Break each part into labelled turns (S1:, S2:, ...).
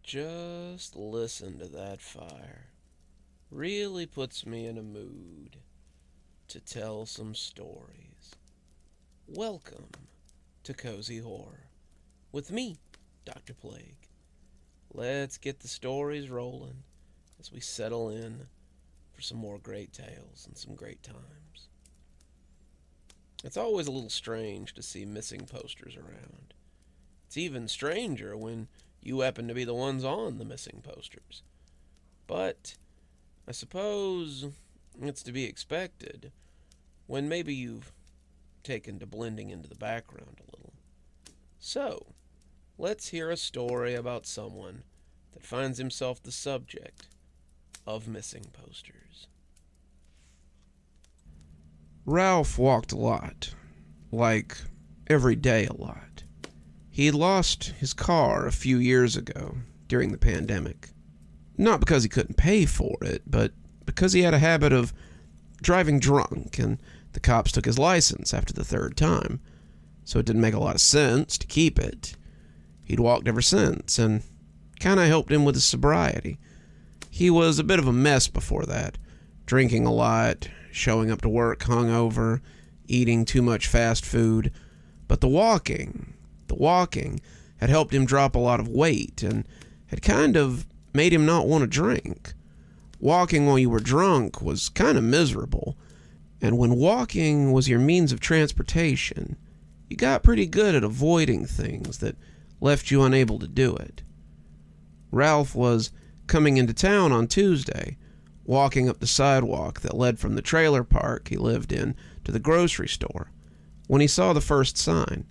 S1: Just listen to that fire. Really puts me in a mood to tell some stories. Welcome to Cozy Horror with me, Dr. Plague. Let's get the stories rolling as we settle in for some more great tales and some great times. It's always a little strange to see missing posters around. It's even stranger when you happen to be the ones on the missing posters. But I suppose it's to be expected when maybe you've taken to blending into the background a little. So, let's hear a story about someone that finds himself the subject of missing posters.
S2: Ralph walked a lot. Like, every day a lot. He had lost his car a few years ago during the pandemic. Not because he couldn't pay for it, but because he had a habit of driving drunk, and the cops took his license after the third time, so it didn't make a lot of sense to keep it. He'd walked ever since, and kinda helped him with his sobriety. He was a bit of a mess before that, drinking a lot, showing up to work hungover, eating too much fast food, but the walking had helped him drop a lot of weight and had kind of made him not want to drink. Walking while you were drunk was kind of miserable, and when walking was your means of transportation, you got pretty good at avoiding things that left you unable to do it. Ralph was coming into town on Tuesday, walking up the sidewalk that led from the trailer park he lived in to the grocery store, when he saw the first sign.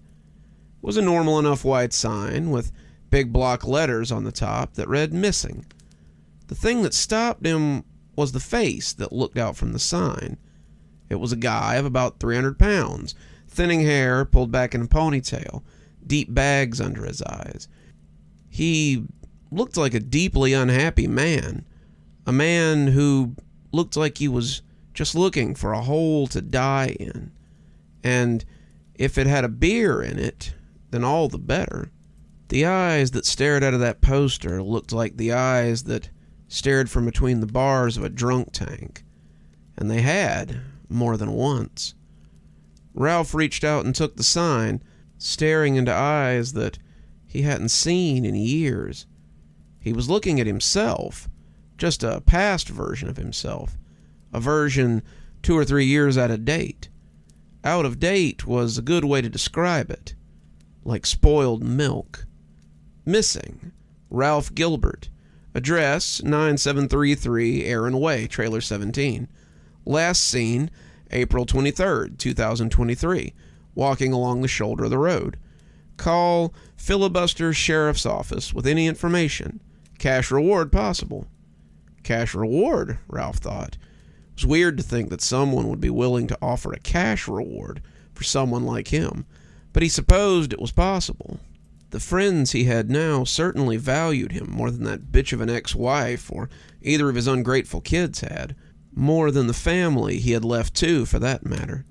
S2: It was a normal enough white sign with big block letters on the top that read missing. The thing that stopped him was the face that looked out from the sign. It was a guy of about 300 pounds, thinning hair pulled back in a ponytail, deep bags under his eyes. He looked like a deeply unhappy man, a man who looked like he was just looking for a hole to die in. And if it had a beer in it, then all the better. The eyes that stared out of that poster looked like the eyes that stared from between the bars of a drunk tank. And they had, more than once. Ralph reached out and took the sign, staring into eyes that he hadn't seen in years. He was looking at himself, just a past version of himself, a version 2 or 3 years out of date. Out of date was a good way to describe it, like spoiled milk. Missing, Ralph Gilbert. Address, 9733 Aaron Way, Trailer 17. Last seen, April 23rd, 2023, walking along the shoulder of the road. Call Filibuster Sheriff's Office with any information. Cash reward possible. Cash reward, Ralph thought. It was weird to think that someone would be willing to offer a cash reward for someone like him, but he supposed it was possible. The friends he had now certainly valued him more than that bitch of an ex-wife or either of his ungrateful kids had, more than the family he had left too, for that matter.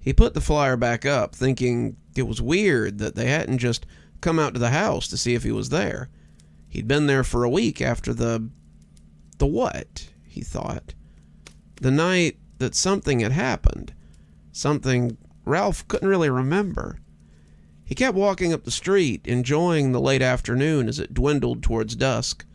S2: He put the flyer back up, thinking it was weird that they hadn't just come out to the house to see if he was there. He'd been there for a week after the what, he thought. The night that something had happened. Something Ralph couldn't really remember. He kept walking up the street, enjoying the late afternoon as it dwindled towards dusk.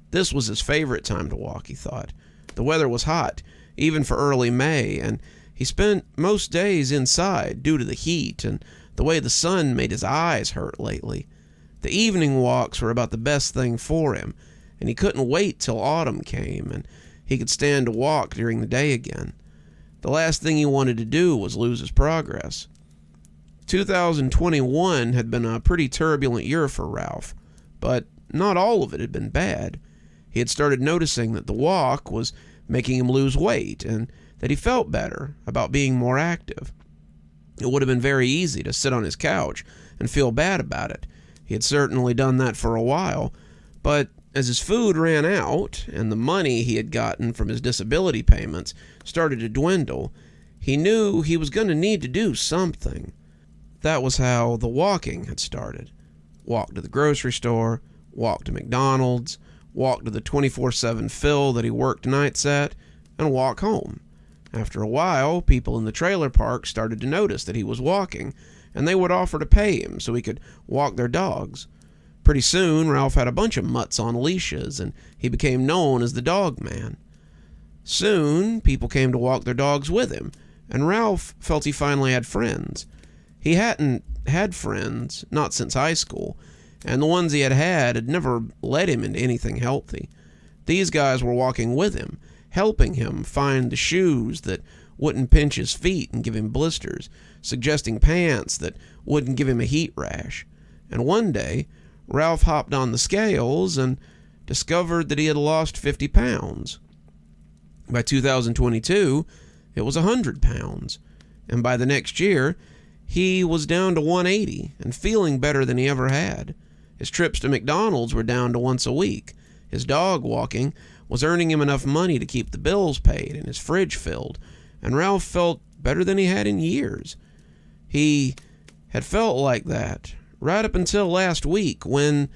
S2: This was his favorite time to walk, he thought. The weather was hot, even for early May, and he spent most days inside due to the heat and the way the sun made his eyes hurt lately. The evening walks were about the best thing for him, and he couldn't wait till autumn came and he could stand to walk during the day again. The last thing he wanted to do was lose his progress. 2021 had been a pretty turbulent year for Ralph, but not all of it had been bad. He had started noticing that the walk was making him lose weight and that he felt better about being more active. It would have been very easy to sit on his couch and feel bad about it. He had certainly done that for a while, but as his food ran out and the money he had gotten from his disability payments started to dwindle, he knew he was going to need to do something. That was how the walking had started. Walk to the grocery store, walk to McDonald's, walk to the 24/7 fill that he worked nights at, and walk home. After a while, people in the trailer park started to notice that he was walking, and they would offer to pay him so he could walk their dogs. Pretty soon, Ralph had a bunch of mutts on leashes, and he became known as the Dog Man. Soon, people came to walk their dogs with him, and Ralph felt he finally had friends. He hadn't had friends, not since high school, and the ones he had never led him into anything healthy. These guys were walking with him, helping him find the shoes that wouldn't pinch his feet and give him blisters, suggesting pants that wouldn't give him a heat rash. And one day, Ralph hopped on the scales and discovered that he had lost 50 pounds. By 2022, it was 100 pounds. And by the next year, he was down to 180 and feeling better than he ever had. His trips to McDonald's were down to once a week. His dog walking was earning him enough money to keep the bills paid and his fridge filled, and Ralph felt better than he had in years. He had felt like that right up until last week when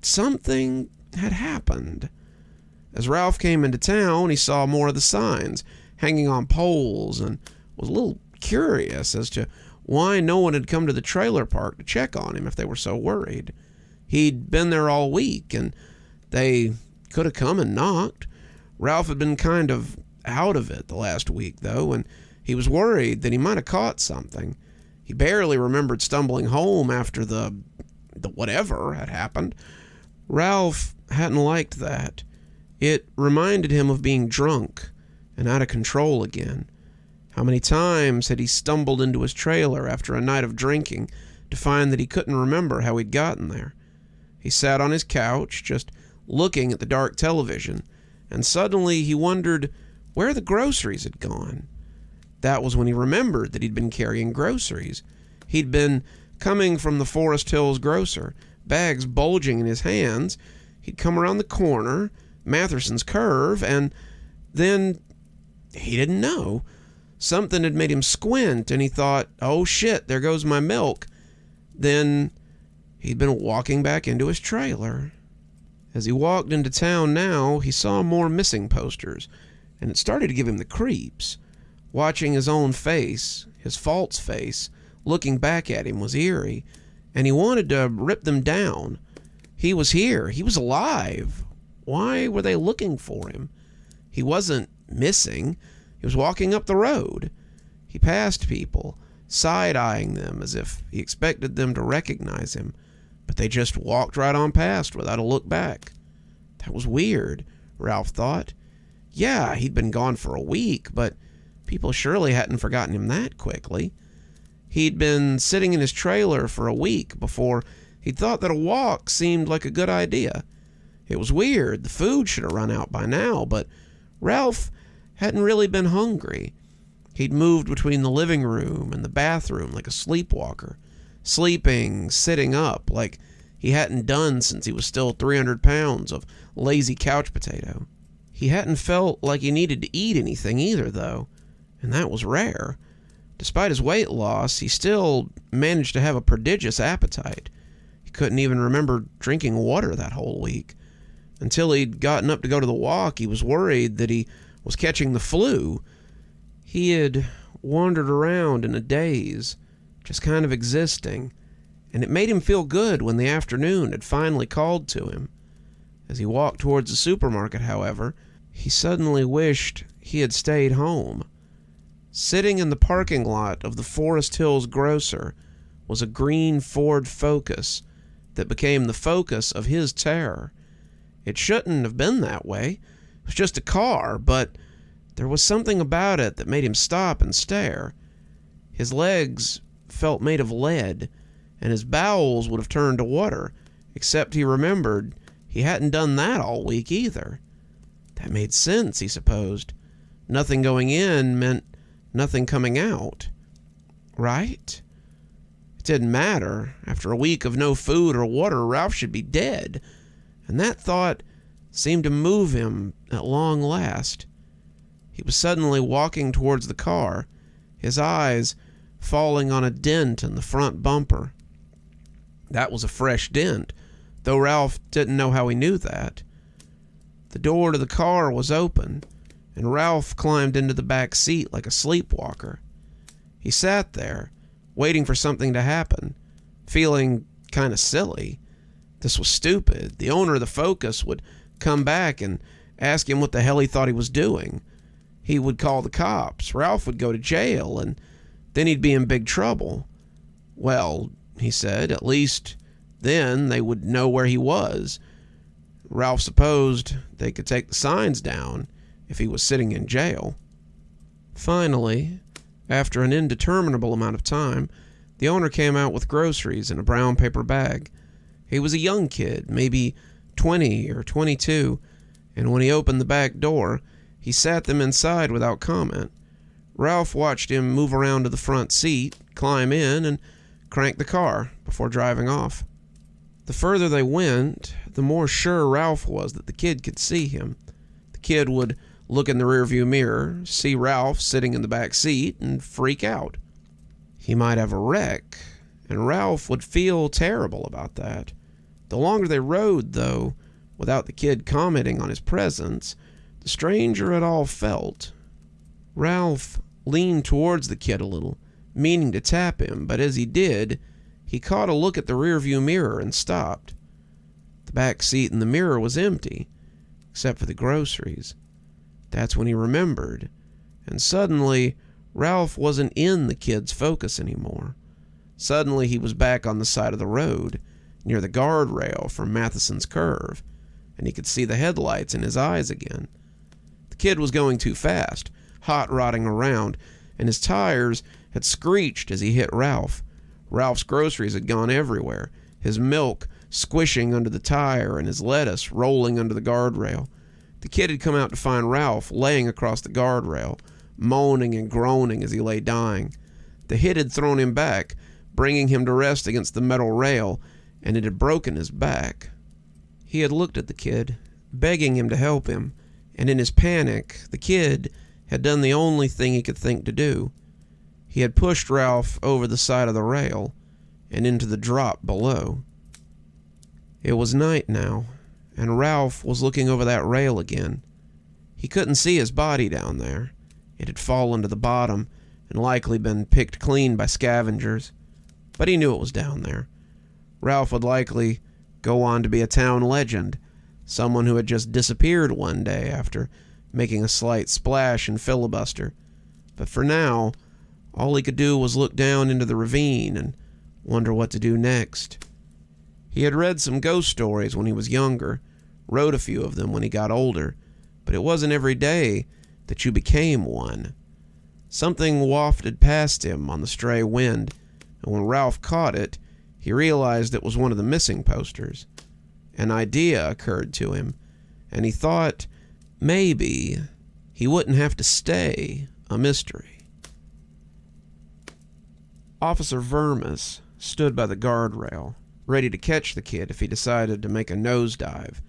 S2: something had happened. As Ralph came into town, he saw more of the signs hanging on poles and was a little curious as to why no one had come to the trailer park to check on him if they were so worried. He'd been there all week, and they could have come and knocked. Ralph had been kind of out of it the last week, though, and he was worried that he might have caught something. He barely remembered stumbling home after the whatever had happened. Ralph hadn't liked that. It reminded him of being drunk and out of control again. How many times had he stumbled into his trailer after a night of drinking to find that he couldn't remember how he'd gotten there? He sat on his couch, just looking at the dark television, and suddenly he wondered where the groceries had gone. That was when he remembered that he'd been carrying groceries. He'd been coming from the Forest Hills grocer, bags bulging in his hands. He'd come around the corner, Matherson's curve, and then he didn't know. Something had made him squint, and he thought, oh shit, there goes my milk. Then he'd been walking back into his trailer. As he walked into town now, he saw more missing posters, and it started to give him the creeps. Watching his own face, his false face, looking back at him was eerie, and he wanted to rip them down. He was here. He was alive. Why were they looking for him? He wasn't missing. He was walking up the road. He passed people, side-eyeing them as if he expected them to recognize him, but they just walked right on past without a look back. That was weird, Ralph thought. Yeah, he'd been gone for a week, but people surely hadn't forgotten him that quickly. He'd been sitting in his trailer for a week before he'd thought that a walk seemed like a good idea. It was weird. The food should have run out by now, but Ralph hadn't really been hungry. He'd moved between the living room and the bathroom like a sleepwalker, sleeping, sitting up, like he hadn't done since he was still 300 pounds of lazy couch potato. He hadn't felt like he needed to eat anything either, though, and that was rare. Despite his weight loss, he still managed to have a prodigious appetite. He couldn't even remember drinking water that whole week. Until he'd gotten up to go to the walk, he was worried that he was catching the flu. He had wandered around in a daze, just kind of existing, and it made him feel good when the afternoon had finally called to him. As he walked towards the supermarket, however, he suddenly wished he had stayed home. Sitting in the parking lot of the Forest Hills grocer was a green Ford Focus that became the focus of his terror. It shouldn't have been that way. It was just a car, but there was something about it that made him stop and stare. His legs felt made of lead, and his bowels would have turned to water, except he remembered he hadn't done that all week either. That made sense, he supposed. Nothing going in meant nothing coming out. Right? It didn't matter. After a week of no food or water, Ralph should be dead. And that thought seemed to move him at long last. He was suddenly walking towards the car, his eyes falling on a dent in the front bumper. That was a fresh dent, though Ralph didn't know how he knew that. The door to the car was open, and Ralph climbed into the back seat like a sleepwalker. He sat there, waiting for something to happen, feeling kind of silly. This was stupid. The owner of the Focus would come back and ask him what the hell he thought he was doing. He would call the cops. Ralph would go to jail, and then he'd be in big trouble. Well, he said, at least then they would know where he was. Ralph supposed they could take the signs down if he was sitting in jail. Finally, after an indeterminable amount of time, the owner came out with groceries in a brown paper bag. He was a young kid, maybe 20 or 22, and when he opened the back door, he sat them inside without comment. Ralph watched him move around to the front seat, climb in, and crank the car before driving off. The further they went, the more sure Ralph was that the kid could see him. The kid would look in the rearview mirror, see Ralph sitting in the back seat, and freak out. He might have a wreck, and Ralph would feel terrible about that. The longer they rode, though, without the kid commenting on his presence, the stranger it all felt. Ralph leaned towards the kid a little, meaning to tap him, but as he did, he caught a look at the rearview mirror and stopped. The back seat in the mirror was empty, except for the groceries. That's when he remembered, and suddenly Ralph wasn't in the kid's Focus anymore. Suddenly he was back on the side of the road, near the guardrail from Matheson's Curve, and he could see the headlights in his eyes again. The kid was going too fast, hot-rodding around, and his tires had screeched as he hit Ralph. Ralph's groceries had gone everywhere, his milk squishing under the tire and his lettuce rolling under the guardrail. The kid had come out to find Ralph laying across the guardrail, moaning and groaning as he lay dying. The hit had thrown him back, bringing him to rest against the metal rail, and it had broken his back. He had looked at the kid, begging him to help him, and in his panic, the kid had done the only thing he could think to do. He had pushed Ralph over the side of the rail and into the drop below. It was night now, and Ralph was looking over that rail again. He couldn't see his body down there. It had fallen to the bottom and likely been picked clean by scavengers, but he knew it was down there. Ralph would likely go on to be a town legend, someone who had just disappeared one day after making a slight splash and filibuster. But for now, all he could do was look down into the ravine and wonder what to do next. He had read some ghost stories when he was younger, wrote a few of them when he got older, but it wasn't every day that you became one. Something wafted past him on the stray wind, and when Ralph caught it, he realized it was one of the missing posters. An idea occurred to him, and he thought maybe he wouldn't have to stay a mystery. Officer Vermis stood by the guardrail, ready to catch the kid if he decided to make a nosedive.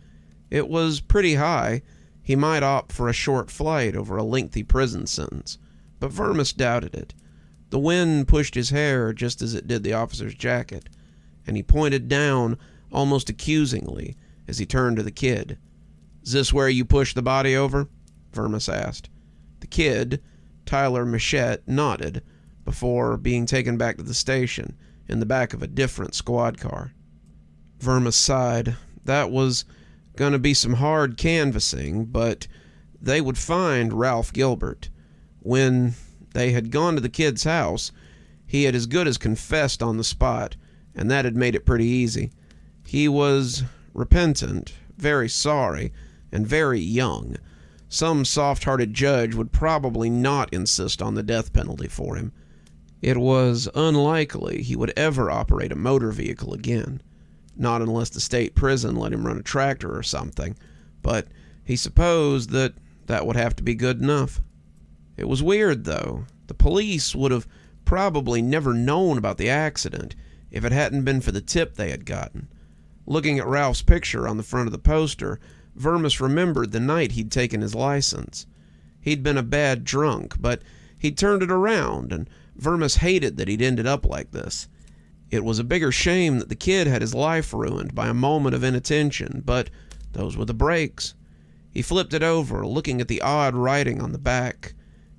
S2: It was pretty high. He might opt for a short flight over a lengthy prison sentence, but Vermis doubted it. The wind pushed his hair just as it did the officer's jacket, and he pointed down almost accusingly as he turned to the kid. "Is this where you pushed the body over?" Vermis asked. The kid, Tyler Michette, nodded before being taken back to the station in the back of a different squad car. Vermis sighed. That was going to be some hard canvassing, but they would find Ralph Gilbert. When they had gone to the kid's house, he had as good as confessed on the spot, and that had made it pretty easy. He was repentant, very sorry, and very young. Some soft-hearted judge would probably not insist on the death penalty for him. It was unlikely he would ever operate a motor vehicle again, not unless the state prison let him run a tractor or something, but he supposed that that would have to be good enough. It was weird, though. The police would have probably never known about the accident if it hadn't been for the tip they had gotten. Looking at Ralph's picture on the front of the poster, Vermis remembered the night he'd taken his license. He'd been a bad drunk, but he'd turned it around, and Vermis hated that he'd ended up like this. It was a bigger shame that the kid had his life ruined by a moment of inattention, but those were the breaks. He flipped it over, looking at the odd writing on the back.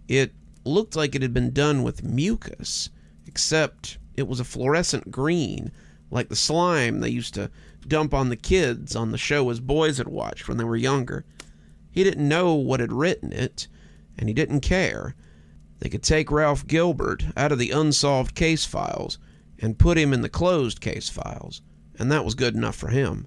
S2: It looked like it had been done with mucus, except it was a fluorescent green, like the slime they used to dump on the kids on the show his boys had watched when they were younger. He didn't know what had written it, and he didn't care. They could take Ralph Gilbert out of the unsolved case files and put him in the closed case files, and that was good enough for him.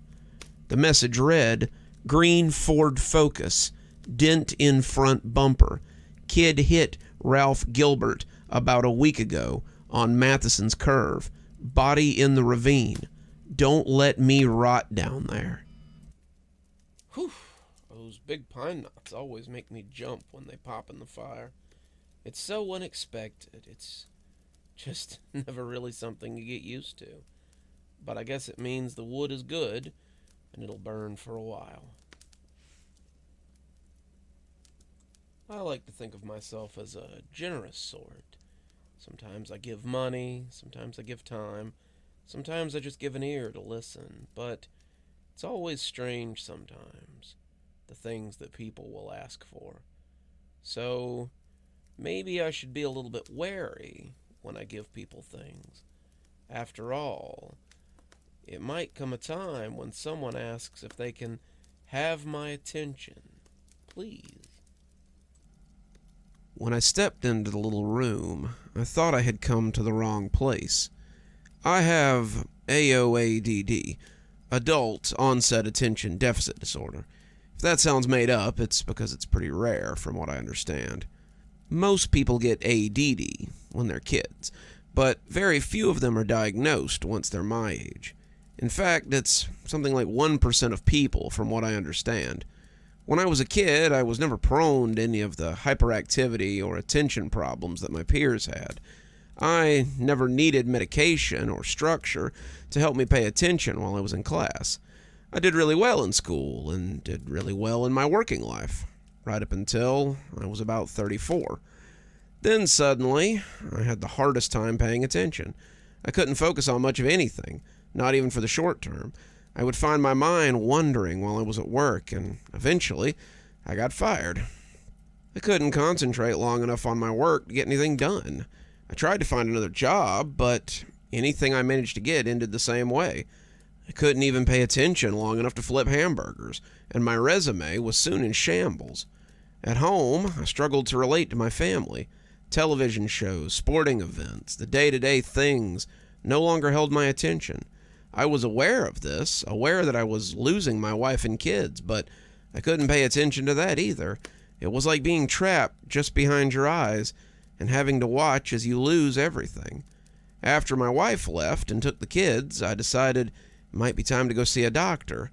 S2: The message read, "Green Ford Focus, dent in front bumper. Kid hit Ralph Gilbert about a week ago on Matheson's Curve. Body in the ravine. Don't let me rot down there."
S1: Whew. Those big pine knots always make me jump when they pop in the fire. It's so unexpected. It's just never really something you get used to. But I guess it means the wood is good, and it'll burn for a while. I like to think of myself as a generous sort. Sometimes I give money, sometimes I give time, sometimes I just give an ear to listen, but it's always strange sometimes, the things that people will ask for. So maybe I should be a little bit wary when I give people things. After all, it might come a time when someone asks if they can have my attention. Please.
S2: When I stepped into the little room, I thought I had come to the wrong place. I have AOADD, Adult Onset Attention Deficit Disorder. If that sounds made up, it's because it's pretty rare, from what I understand. Most people get ADD when they're kids, but very few of them are diagnosed once they're my age. In fact, it's something like 1% of people, from what I understand. When I was a kid, I was never prone to any of the hyperactivity or attention problems that my peers had. I never needed medication or structure to help me pay attention while I was in class. I did really well in school and did really well in my working life, right up until I was about 34. Then suddenly, I had the hardest time paying attention. I couldn't focus on much of anything, not even for the short term. I would find my mind wandering while I was at work, and eventually, I got fired. I couldn't concentrate long enough on my work to get anything done. I tried to find another job, but anything I managed to get ended the same way. I couldn't even pay attention long enough to flip hamburgers, and my resume was soon in shambles. At home, I struggled to relate to my family. Television shows, sporting events, the day-to-day things no longer held my attention. I was aware of this, aware that I was losing my wife and kids, but I couldn't pay attention to that either. It was like being trapped just behind your eyes and having to watch as you lose everything. After my wife left and took the kids, I decided it might be time to go see a doctor.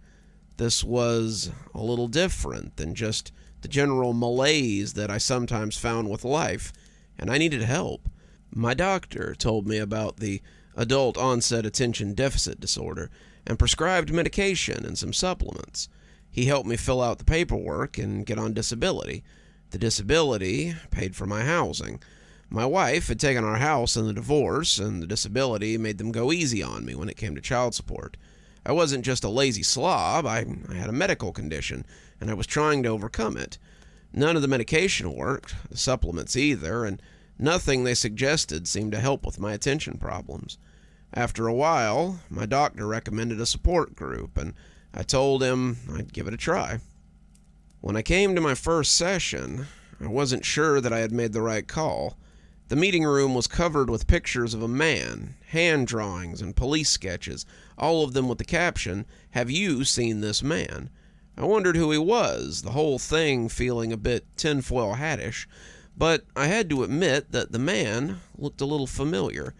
S2: This was a little different than just the general malaise that I sometimes found with life, and I needed help. My doctor told me about the Adult Onset Attention Deficit Disorder and prescribed medication and some supplements. He helped me fill out the paperwork and get on disability. The disability paid for my housing. My wife had taken our house in the divorce, and the disability made them go easy on me when it came to child support. I wasn't just a lazy slob, I had a medical condition, and I was trying to overcome it. None of the medication worked, the supplements either, and nothing they suggested seemed to help with my attention problems. After a while, my doctor recommended a support group, and I told him I'd give it a try. When I came to my first session, I wasn't sure that I had made the right call. The meeting room was covered with pictures of a man, hand drawings, and police sketches, all of them with the caption, "Have you seen this man?" I wondered who he was, the whole thing feeling a bit tinfoil hattish, but I had to admit that the man looked a little familiar.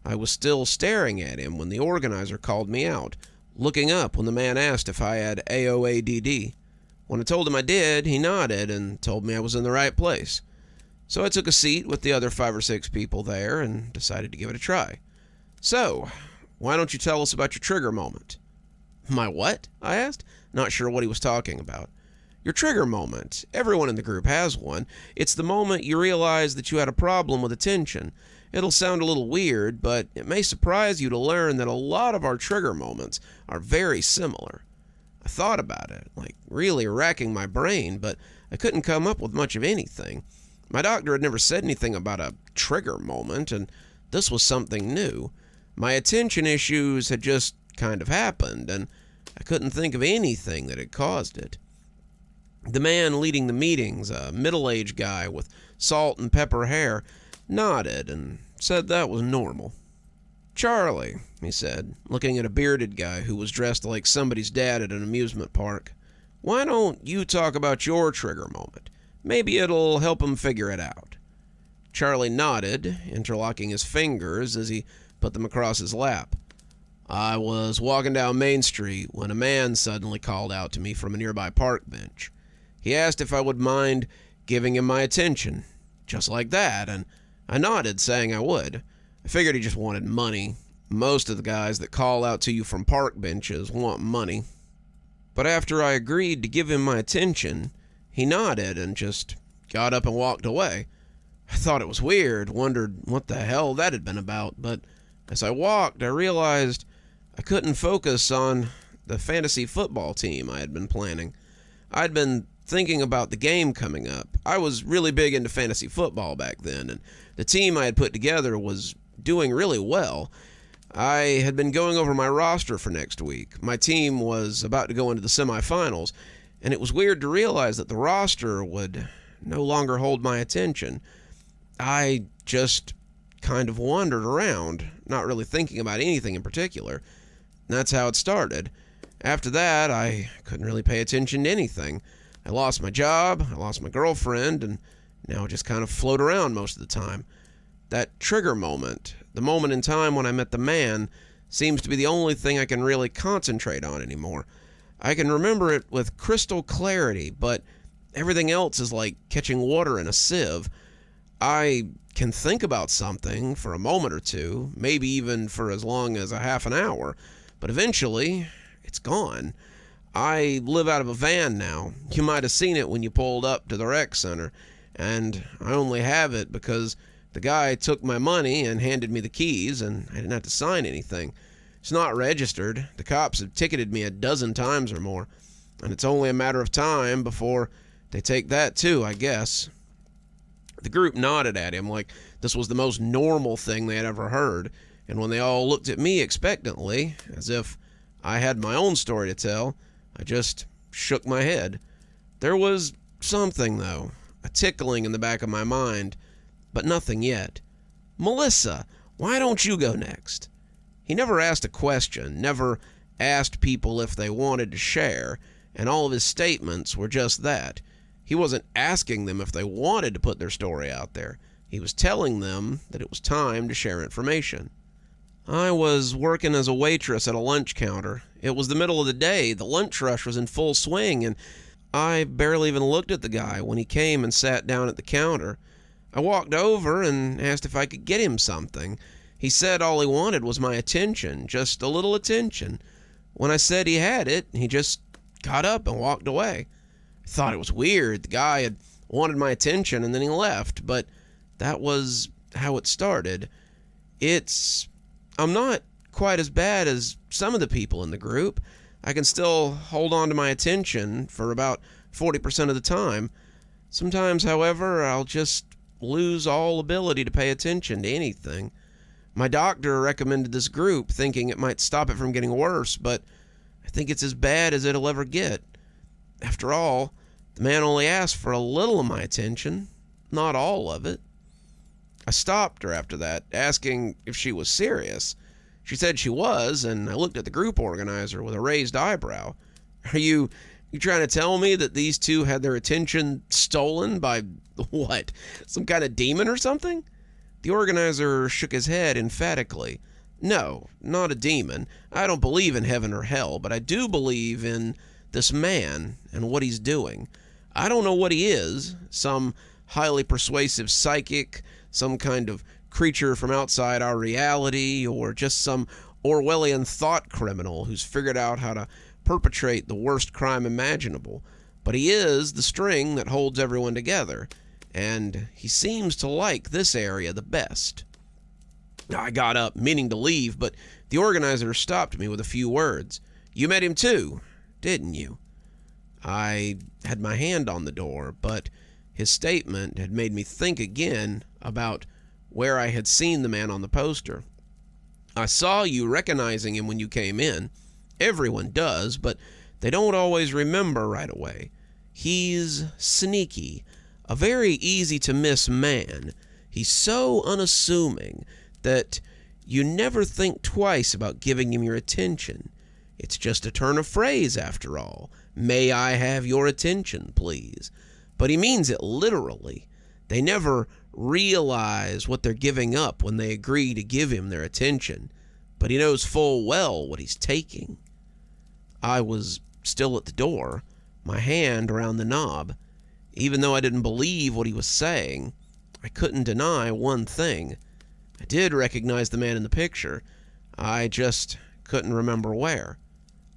S2: I was still staring at him when the organizer called me out, looking up when the man asked if I had AOADD. When I told him I did, he nodded and told me I was in the right place. So I took a seat with the other 5 or 6 people there and decided to give it a try. "So, why don't you tell us about your trigger moment?" "My what?" I asked, not sure what he was talking about. "Your trigger moment. Everyone in the group has one. It's the moment you realize that you had a problem with attention, It'll sound a little weird, but it may surprise you to learn that a lot of our trigger moments are very similar. I thought about it, like really racking my brain, but I couldn't come up with much of anything. My doctor had never said anything about a trigger moment, and this was something new. My attention issues had just kind of happened, and I couldn't think of anything that had caused it. The man leading the meetings, a middle-aged guy with salt and pepper hair, nodded and said that was normal. "Charlie," he said, looking at a bearded guy who was dressed like somebody's dad at an amusement park, "why don't you talk about your trigger moment? Maybe it'll help him figure it out." Charlie nodded, interlocking his fingers as he put them across his lap. "I was walking down Main Street when a man suddenly called out to me from a nearby park bench. He asked if I would mind giving him my attention, just like that, and I nodded, saying I would. I figured he just wanted money. Most of the guys that call out to you from park benches want money. But after I agreed to give him my attention, he nodded and just got up and walked away. I thought it was weird, wondered what the hell that had been about, but as I walked, I realized I couldn't focus on the fantasy football team I had been planning. I'd been thinking about the game coming up. I was really big into fantasy football back then, and the team I had put together was doing really well. I had been going over my roster for next week. My team was about to go into the semifinals, and it was weird to realize that the roster would no longer hold my attention. I just kind of wandered around, not really thinking about anything in particular. That's how it started. After that, I couldn't really pay attention to anything. I lost my job, I lost my girlfriend, and now I just kind of float around most of the time. That trigger moment, the moment in time when I met the man, seems to be the only thing I can really concentrate on anymore. I can remember it with crystal clarity, but everything else is like catching water in a sieve. I can think about something for a moment or two, maybe even for as long as a half an hour, but eventually, it's gone. I live out of a van now. You might have seen it when you pulled up to the rec center, and I only have it because the guy took my money and handed me the keys, and I didn't have to sign anything. It's not registered. The cops have ticketed me 12 times or more, and it's only a matter of time before they take that too, I guess. The group nodded at him like this was the most normal thing they had ever heard, and when they all looked at me expectantly, as if I had my own story to tell, I just shook my head. There was something, though, a tickling in the back of my mind, but nothing yet. "Melissa, why don't you go next?" He never asked a question, never asked people if they wanted to share, and all of his statements were just that. He wasn't asking them if they wanted to put their story out there. He was telling them that it was time to share information. I was working as a waitress at a lunch counter. It was the middle of the day, the lunch rush was in full swing, and I barely even looked at the guy when he came and sat down at the counter. I walked over and asked if I could get him something. He said all he wanted was my attention, just a little attention. When I said he had it, he just got up and walked away. I thought it was weird. The guy had wanted my attention and then he left, but that was how it started. I'm not quite as bad as some of the people in the group. I can still hold on to my attention for about 40% of the time. Sometimes, however, I'll just lose all ability to pay attention to anything. My doctor recommended this group, thinking it might stop it from getting worse, but I think it's as bad as it'll ever get. After all, the man only asked for a little of my attention, not all of it. I stopped her after that, asking if she was serious. She said she was, and I looked at the group organizer with a raised eyebrow. Are you trying to tell me that these two had their attention stolen by, what, some kind of demon or something? The organizer shook his head emphatically. No, not a demon. I don't believe in heaven or hell, but I do believe in this man and what he's doing. I don't know what he is, some highly persuasive psychic, some kind of creature from outside our reality, or just some Orwellian thought criminal who's figured out how to perpetrate the worst crime imaginable. But he is the string that holds everyone together, and he seems to like this area the best. I got up, meaning to leave, but the organizer stopped me with a few words. "You met him too, didn't you?" I had my hand on the door, but his statement had made me think again about where I had seen the man on the poster. "I saw you recognizing him when you came in. Everyone does, but they don't always remember right away. He's sneaky, a very easy-to-miss man. He's so unassuming that you never think twice about giving him your attention. It's just a turn of phrase, after all. 'May I have your attention, please?' But he means it literally. They never realize what they're giving up when they agree to give him their attention, but he knows full well what he's taking." I was still at the door, my hand around the knob. Even though I didn't believe what he was saying, I couldn't deny one thing. I did recognize the man in the picture. I just couldn't remember where.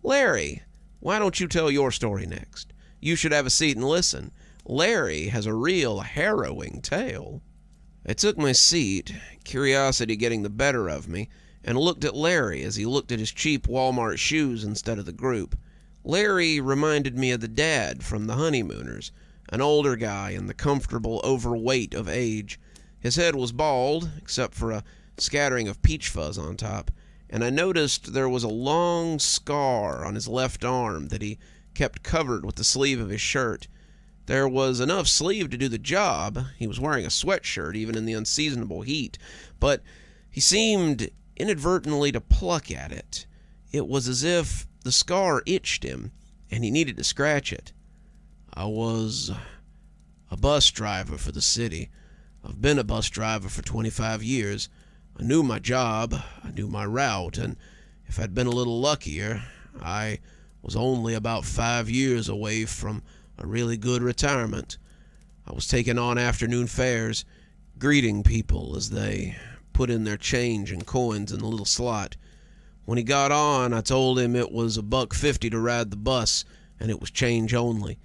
S2: "Larry, why don't you tell your story next? You should have a seat and listen. Larry has a real harrowing tale." I took my seat, curiosity getting the better of me, and looked at Larry as he looked at his cheap Walmart shoes instead of the group. Larry reminded me of the dad from The Honeymooners, an older guy in the comfortable overweight of age. His head was bald, except for a scattering of peach fuzz on top, and I noticed there was a long scar on his left arm that he kept covered with the sleeve of his shirt. There was enough sleeve to do the job. He was wearing a sweatshirt even in the unseasonable heat, but he seemed inadvertently to pluck at it. It was as if the scar itched him, and he needed to scratch it. "I was a bus driver for the city. I've been a bus driver for 25 years. I knew my job, I knew my route, and if I'd been a little luckier, I was only about 5 years away from a really good retirement. I was taking on afternoon fares, greeting people as they put in their change and coins in the little slot. When he got on, I told him it was $1.50 to ride the bus, and it was change only.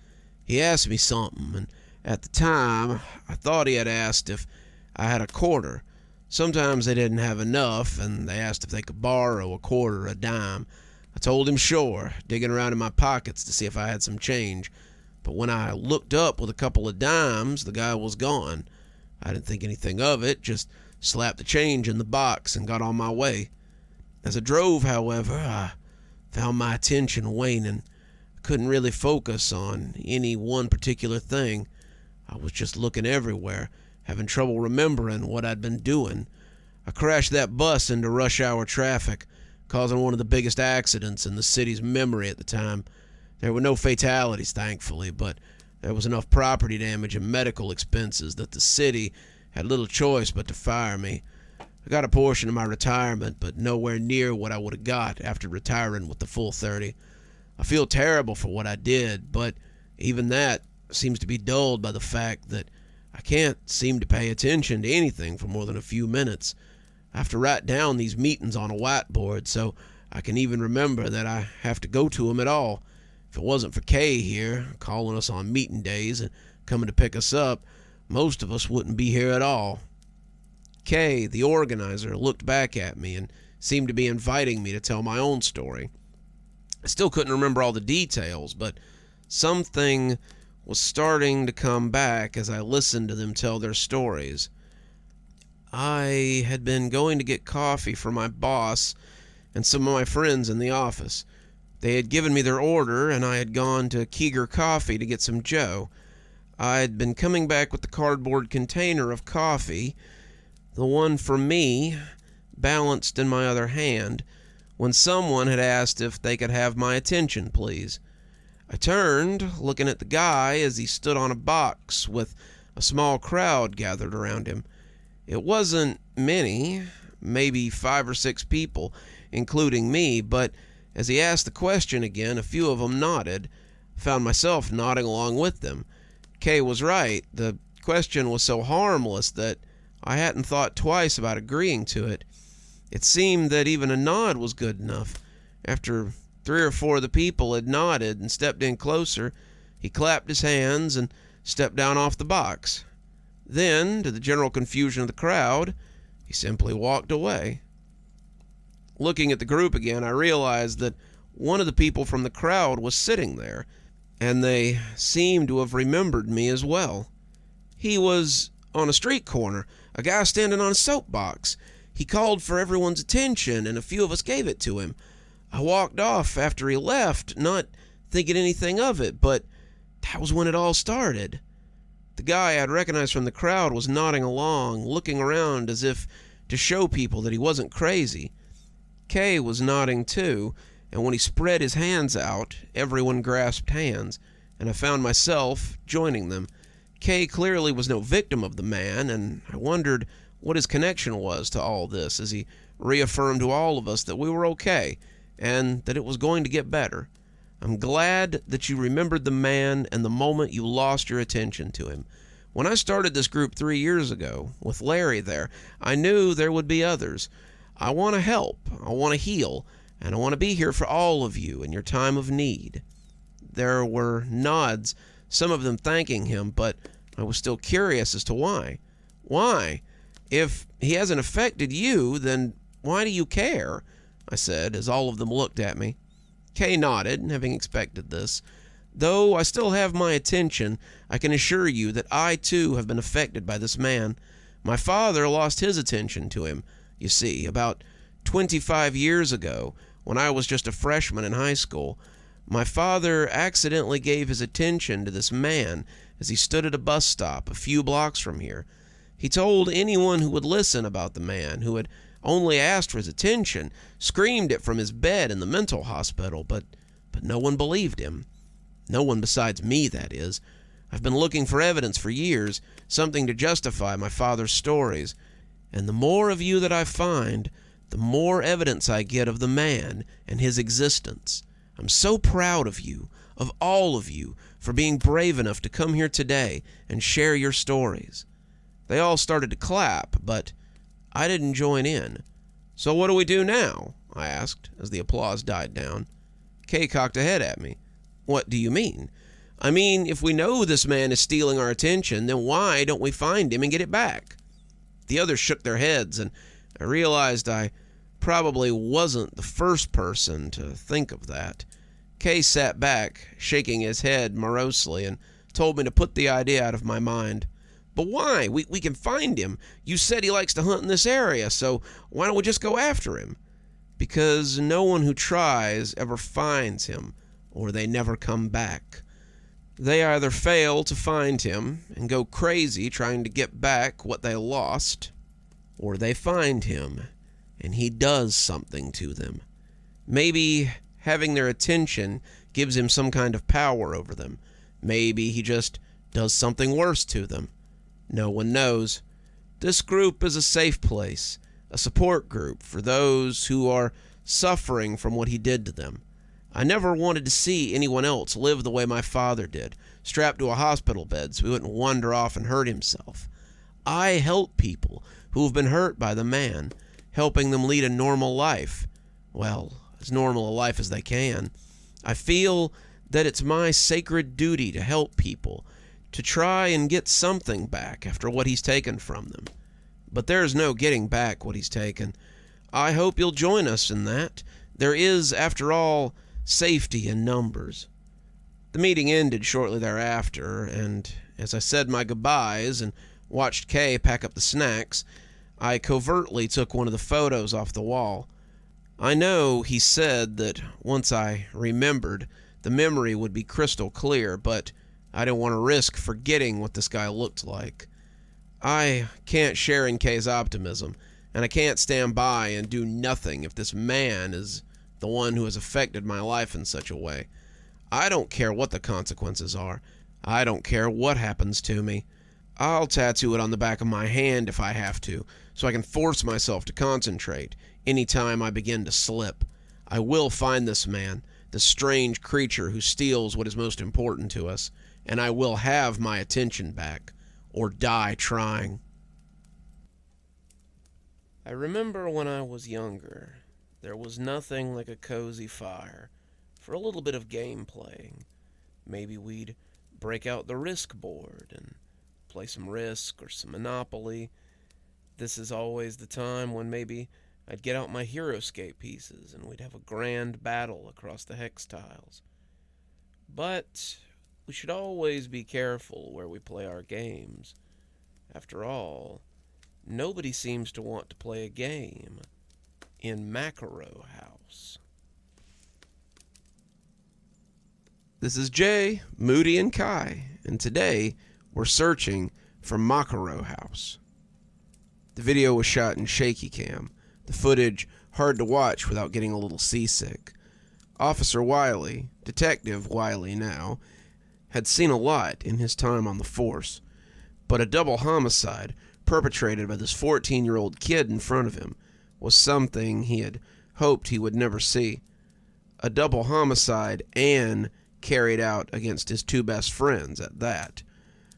S2: He asked me something, and at the time, I thought he had asked if I had a quarter. Sometimes they didn't have enough, and they asked if they could borrow a quarter or a dime. I told him sure, digging around in my pockets to see if I had some change. But when I looked up with a couple of dimes, the guy was gone. I didn't think anything of it, just slapped the change in the box and got on my way. As I drove, however, I found my attention waning. I couldn't really focus on any one particular thing. I was just looking everywhere, having trouble remembering what I'd been doing. I crashed that bus into rush hour traffic, causing one of the biggest accidents in the city's memory at the time. There were no fatalities, thankfully, but there was enough property damage and medical expenses that the city had little choice but to fire me. I got a portion of my retirement, but nowhere near what I would have got after retiring with the full 30. I feel terrible for what I did, but even that seems to be dulled by the fact that I can't seem to pay attention to anything for more than a few minutes. I have to write down these meetings on a whiteboard so I can even remember that I have to go to them at all. If it wasn't for Kay here, calling us on meeting days and coming to pick us up, most of us wouldn't be here at all. Kay, the organizer, looked back at me and seemed to be inviting me to tell my own story. I still couldn't remember all the details, but something was starting to come back as I listened to them tell their stories. I had been going to get coffee for my boss and some of my friends in the office. They had given me their order, and I had gone to Keeger Coffee to get some Joe. I'd been coming back with the cardboard container of coffee, the one for me, balanced in my other hand, when someone had asked if they could have my attention, please. I turned, looking at the guy as he stood on a box with a small crowd gathered around him. It wasn't many, maybe 5 or 6 people, including me, but as he asked the question again, a few of them nodded. I found myself nodding along with them. Kay was right. The question was so harmless that I hadn't thought twice about agreeing to it. It seemed that even a nod was good enough. After 3 or 4 of the people had nodded and stepped in closer, he clapped his hands and stepped down off the box. Then, to the general confusion of the crowd, He simply walked away. Looking at the group again, I realized that one of the people from the crowd was sitting there, and they seemed to have remembered me as well. He was on a street corner, a guy standing on a soapbox. He called for everyone's attention, and a few of us gave it to him. I walked off after he left, not thinking anything of it, but that was when it all started. The guy I'd recognized from the crowd was nodding along, looking around as if to show people that he wasn't crazy. Kay was nodding too, and when he spread his hands out, everyone grasped hands, and I found myself joining them. Kay clearly was no victim of the man, and I wondered what his connection was to all this as he reaffirmed to all of us that we were okay and that it was going to get better. I'm glad that you remembered the man and the moment you lost your attention to him. When I started this group 3 years ago, with Larry there, I knew there would be others. I want to help, I want to heal, and I want to be here for all of you in your time of need. There were nods, some of them thanking him, but I was still curious as to why. Why? If he hasn't affected you, then why do you care? I said, as all of them looked at me. Kay nodded, having expected this. Though I still have my attention, I can assure you that I too have been affected by this man. My father lost his attention to him, you see, about 25 years ago, when I was just a freshman in high school. My father accidentally gave his attention to this man as he stood at a bus stop a few blocks from here. He told anyone who would listen about the man, who had only asked for his attention, screamed it from his bed in the mental hospital, but no one believed him. No one besides me, that is. I've been looking for evidence for years, something to justify my father's stories, and the more of you that I find, the more evidence I get of the man and his existence. I'm so proud of you, of all of you, for being brave enough to come here today and share your stories. They all started to clap, but I didn't join in. So what do we do now? I asked, as the applause died down. Kay cocked a head at me. What do you mean? I mean, if we know this man is stealing our attention, then why don't we find him and get it back? The others shook their heads, and I realized I probably wasn't the first person to think of that. Kay sat back, shaking his head morosely, and told me to put the idea out of my mind. But why? We can find him. You said he likes to hunt in this area, so why don't we just go after him? Because no one who tries ever finds him, or they never come back. They either fail to find him and go crazy trying to get back what they lost, or they find him and he does something to them. Maybe having their attention gives him some kind of power over them. Maybe he just does something worse to them. No one knows. This group is a safe place, a support group for those who are suffering from what he did to them. I never wanted to see anyone else live the way my father did, strapped to a hospital bed so he wouldn't wander off and hurt himself. I help people who have been hurt by the man, helping them lead a normal life. Well, as normal a life as they can. I feel that it's my sacred duty to help people, to try and get something back after what he's taken from them. But there's no getting back what he's taken. I hope you'll join us in that. There is, after all, safety in numbers. The meeting ended shortly thereafter, and as I said my goodbyes and watched Kay pack up the snacks, I covertly took one of the photos off the wall. I know he said that once I remembered, the memory would be crystal clear, but I didn't want to risk forgetting what this guy looked like. I can't share in Kay's optimism, and I can't stand by and do nothing if this man is the one who has affected my life in such a way. I don't care what the consequences are. I don't care what happens to me. I'll tattoo it on the back of my hand if I have to, so I can force myself to concentrate anytime I begin to slip. I will find this man, this strange creature who steals what is most important to us, and I will have my attention back, or die trying.
S1: I remember when I was younger, there was nothing like a cozy fire for a little bit of game playing. Maybe we'd break out the Risk board and play some Risk or some Monopoly. this is always the time when maybe I'd get out my HeroScape pieces and we'd have a grand battle across the hex tiles. But we should always be careful where we play our games. After all, nobody seems to want to play a game in Makaro House.
S2: This is Jay, Moody, and Kai, and today we're searching for Makaro House. The video was shot in shaky cam, the footage hard to watch without getting a little seasick. Officer Wiley, Detective Wiley now, had seen a lot in his time on the force, but a double homicide perpetrated by this 14-year-old kid in front of him was something he had hoped he would never see. A double homicide and carried out against his two best friends at that.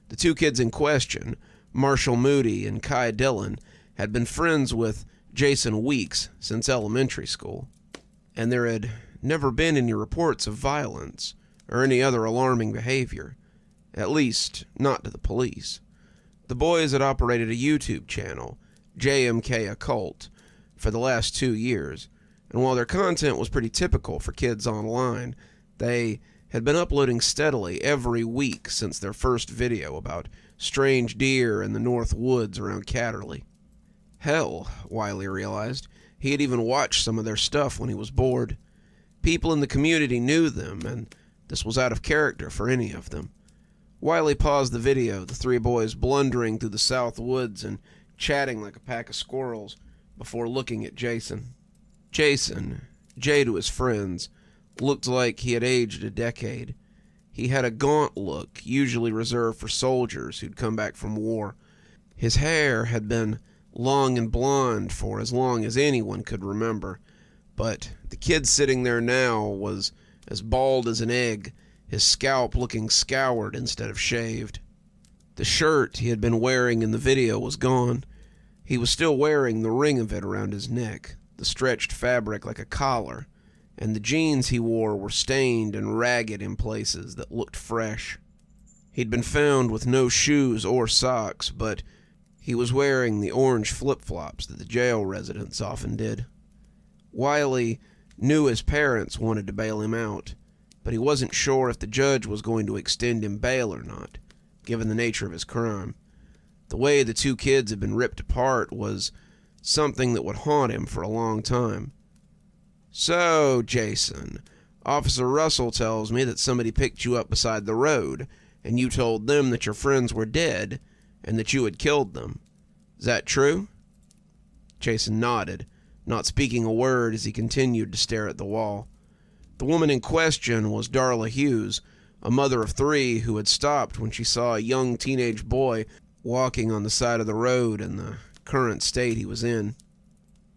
S2: The two kids in question, Marshall Moody and Kai Dillon, had been friends with Jason Weeks since elementary school, and there had never been any reports of violence or any other alarming behavior, at least not to the police. The boys had operated a YouTube channel, JMK Occult, for the last 2 years, and while their content was pretty typical for kids online, they had been uploading steadily every week since their first video about strange deer in the North Woods around Catterley. Hell, Wiley realized, he had even watched some of their stuff when he was bored. People in the community knew them, and this was out of character for any of them. Wiley paused the video, the three boys blundering through the South Woods and chatting like a pack of squirrels, before looking at Jason. Jason, Jay to his friends, looked like he had aged a decade. He had a gaunt look, usually reserved for soldiers who'd come back from war. His hair had been long and blonde for as long as anyone could remember, but the kid sitting there now was as bald as an egg, his scalp looking scoured instead of shaved. The shirt he had been wearing in the video was gone. He was still wearing the ring of it around his neck, the stretched fabric like a collar, and the jeans he wore were stained and ragged in places that looked fresh. He'd been found with no shoes or socks, but he was wearing the orange flip-flops that the jail residents often did. Wiley knew his parents wanted to bail him out, but he wasn't sure if the judge was going to extend him bail or not, given the nature of his crime. The way the two kids had been ripped apart was something that would haunt him for a long time. "So, Jason, Officer Russell tells me that somebody picked you up beside the road, and you told them that your friends were dead, and that you had killed them. Is that true?" Jason nodded, not speaking a word as he continued to stare at the wall. The woman in question was Darla Hughes, a mother of 3 who had stopped when she saw a young teenage boy walking on the side of the road in the current state he was in.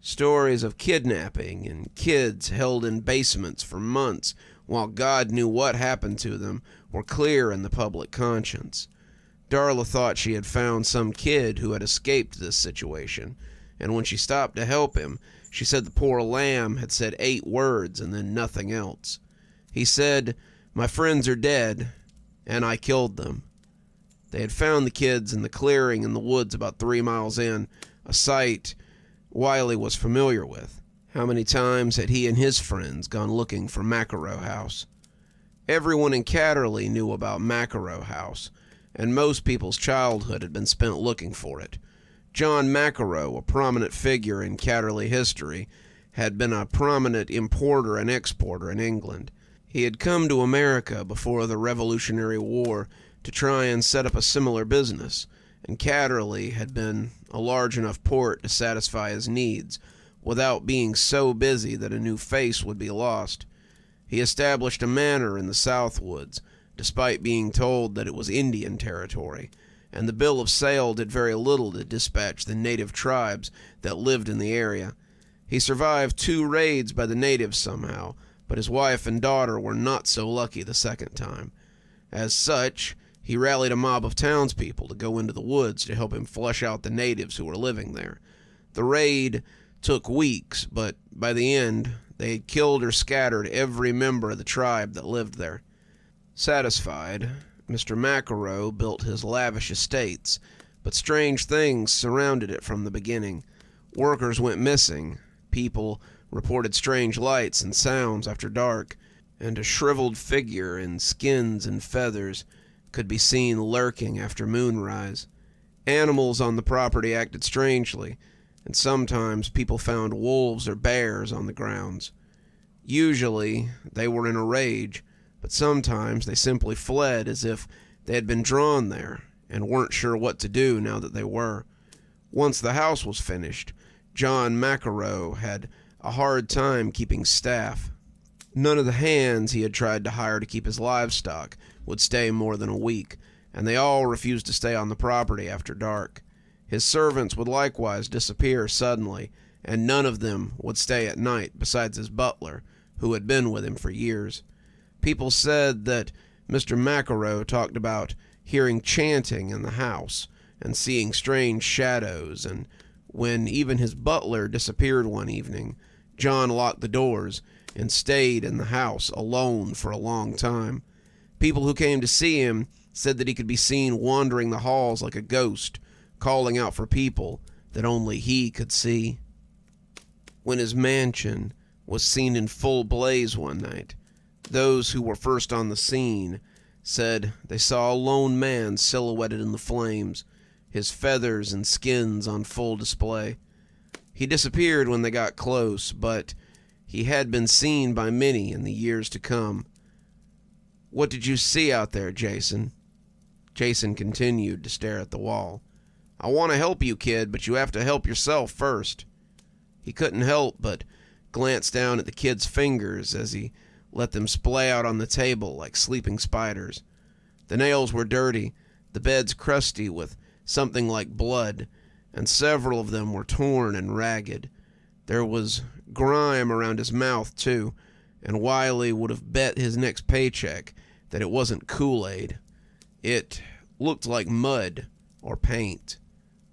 S2: Stories of kidnapping and kids held in basements for months while God knew what happened to them were clear in the public conscience. Darla thought she had found some kid who had escaped this situation, and when she stopped to help him, she said the poor lamb had said 8 words and then nothing else. He said, "My friends are dead, and I killed them." They had found the kids in the clearing in the woods about 3 miles in, a site Wiley was familiar with. How many times had he and his friends gone looking for Makaro House? Everyone in Catterley knew about Makaro House, and most people's childhood had been spent looking for it. John Makaro, a prominent figure in Catterley history, had been a prominent importer and exporter in England. He had come to America before the Revolutionary War to try and set up a similar business, and Catterley had been a large enough port to satisfy his needs, without being so busy that a new face would be lost. He established a manor in the South Woods, despite being told that it was Indian territory, and the bill of sale did very little to dispatch the native tribes that lived in the area. He survived 2 raids by the natives somehow, but his wife and daughter were not so lucky the second time. As such, he rallied a mob of townspeople to go into the woods to help him flush out the natives who were living there. The raid took weeks, but by the end, they had killed or scattered every member of the tribe that lived there. Satisfied, Mr. Makaro built his lavish estates, but strange things surrounded it from the beginning. Workers went missing, people reported strange lights and sounds after dark, and a shriveled figure in skins and feathers could be seen lurking after moonrise. Animals on the property acted strangely, and sometimes people found wolves or bears on the grounds. Usually, they were in a rage, but sometimes they simply fled as if they had been drawn there and weren't sure what to do now that they were. Once the house was finished, John Makaro had a hard time keeping staff. None of the hands he had tried to hire to keep his livestock would stay more than a week, and they all refused to stay on the property after dark. His servants would likewise disappear suddenly, and none of them would stay at night besides his butler, who had been with him for years. People said that Mr. Makaro talked about hearing chanting in the house and seeing strange shadows, and when even his butler disappeared one evening, John locked the doors and stayed in the house alone for a long time. People who came to see him said that he could be seen wandering the halls like a ghost, calling out for people that only he could see. When his mansion was seen in full blaze one night, those who were first on the scene said they saw a lone man silhouetted in the flames, his feathers and skins on full display. He disappeared when they got close, but he had been seen by many in the years to come. "What did you see out there, Jason?" Jason continued to stare at the wall. "I want to help you, kid, but you have to help yourself first." He couldn't help but glance down at the kid's fingers as he let them splay out on the table like sleeping spiders. The nails were dirty, the beds crusty with something like blood, and several of them were torn and ragged. There was grime around his mouth, too, and Wiley would have bet his next paycheck that it wasn't Kool-Aid. It looked like mud or paint,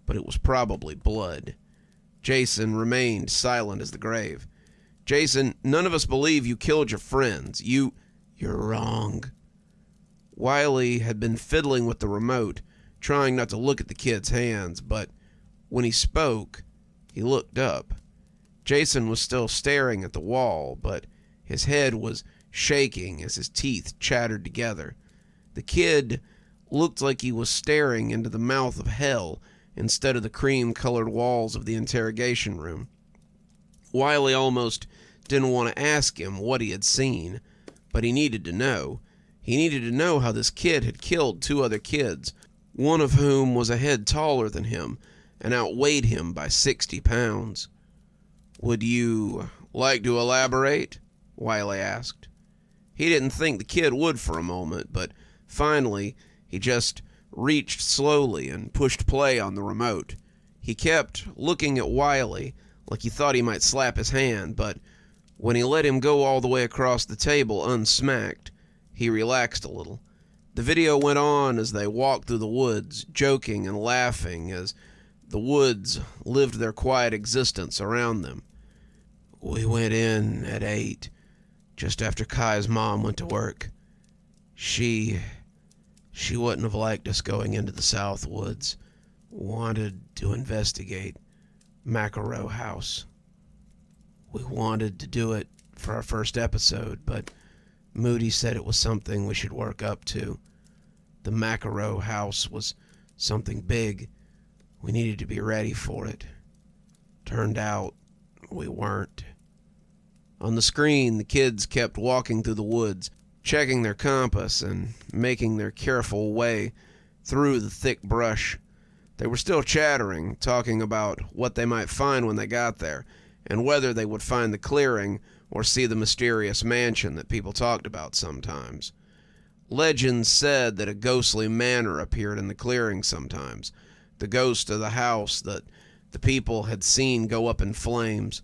S2: but it was probably blood. Jason remained silent as the grave. "Jason, none of us believe you killed your friends. You're wrong." Wiley had been fiddling with the remote, trying not to look at the kid's hands, but when he spoke, he looked up. Jason was still staring at the wall, but his head was shaking as his teeth chattered together. The kid looked like he was staring into the mouth of hell instead of the cream-colored walls of the interrogation room. Wiley almost didn't want to ask him what he had seen, but he needed to know. He needed to know how this kid had killed two other kids, one of whom was a head taller than him and outweighed him by 60 pounds. "Would you like to elaborate?" Wiley asked. He didn't think the kid would for a moment, but finally he just reached slowly and pushed play on the remote. He kept looking at Wiley like he thought he might slap his hand, but when he let him go all the way across the table unsmacked, he relaxed a little. The video went on as they walked through the woods, joking and laughing as the woods lived their quiet existence around them. "We went in at 8, just after Kai's mom went to work. She wouldn't have liked us going into the South Woods. Wanted to investigate Makaro House. We wanted to do it for our first episode, but Moody said it was something we should work up to. The Makaro House was something big. We needed to be ready for it. Turned out we weren't." On the screen, the kids kept walking through the woods, checking their compass and making their careful way through the thick brush. They were still chattering, talking about what they might find when they got there, and whether they would find the clearing or see the mysterious mansion that people talked about sometimes. Legends said that a ghostly manor appeared in the clearing sometimes, the ghost of the house that the people had seen go up in flames.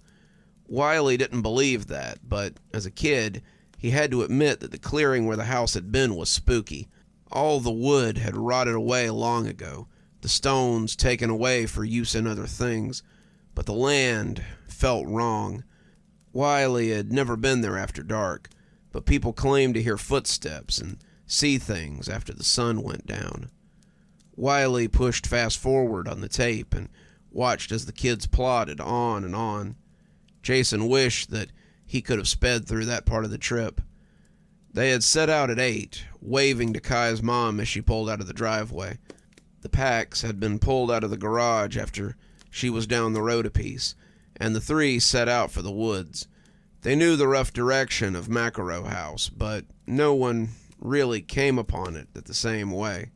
S2: Wiley didn't believe that, but as a kid, he had to admit that the clearing where the house had been was spooky. All the wood had rotted away long ago, the stones taken away for use in other things, but the land felt wrong. Wiley had never been there after dark, but people claimed to hear footsteps and see things after the sun went down. Wiley pushed fast forward on the tape and watched as the kids plodded on and on. Jason wished that he could have sped through that part of the trip. They had set out at 8, waving to Kai's mom as she pulled out of the driveway. The packs had been pulled out of the garage after she was down the road a piece, and the three set out for the woods. They knew the rough direction of Makaro House, but no one really came upon it the same way.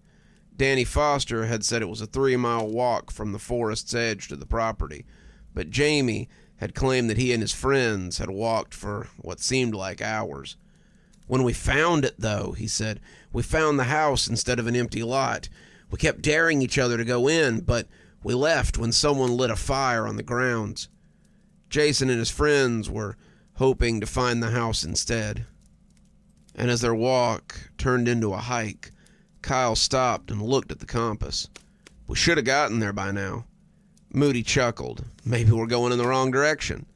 S2: Danny Foster had said it was a 3-mile walk from the forest's edge to the property, but Jamie had claimed that he and his friends had walked for what seemed like hours. "When we found it, though," he said, "we found the house instead of an empty lot. We kept daring each other to go in, but we left when someone lit a fire on the grounds." Jason and his friends were hoping to find the house instead. And as their walk turned into a hike, Kyle stopped and looked at the compass. "We should have gotten there by now." Moody chuckled. "Maybe we're going in the wrong direction."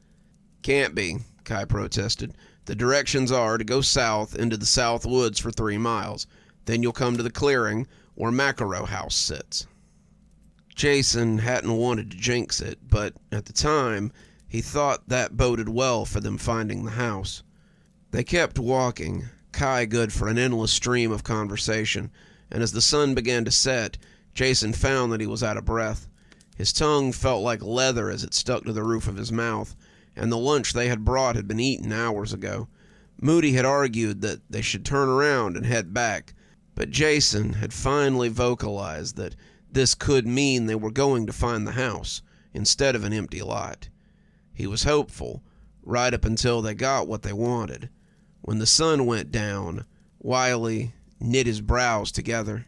S2: "Can't be," Kai protested. "The directions are to go south into the south woods for 3 miles. Then you'll come to the clearing where Makaro House sits." Jason hadn't wanted to jinx it, but at the time, he thought that boded well for them finding the house. They kept walking, Kai good for an endless stream of conversation, and as the sun began to set, Jason found that he was out of breath. His tongue felt like leather as it stuck to the roof of his mouth, and the lunch they had brought had been eaten hours ago. Moody had argued that they should turn around and head back, but Jason had finally vocalized that this could mean they were going to find the house instead of an empty lot. He was hopeful, right up until they got what they wanted. When the sun went down, Wiley knit his brows together.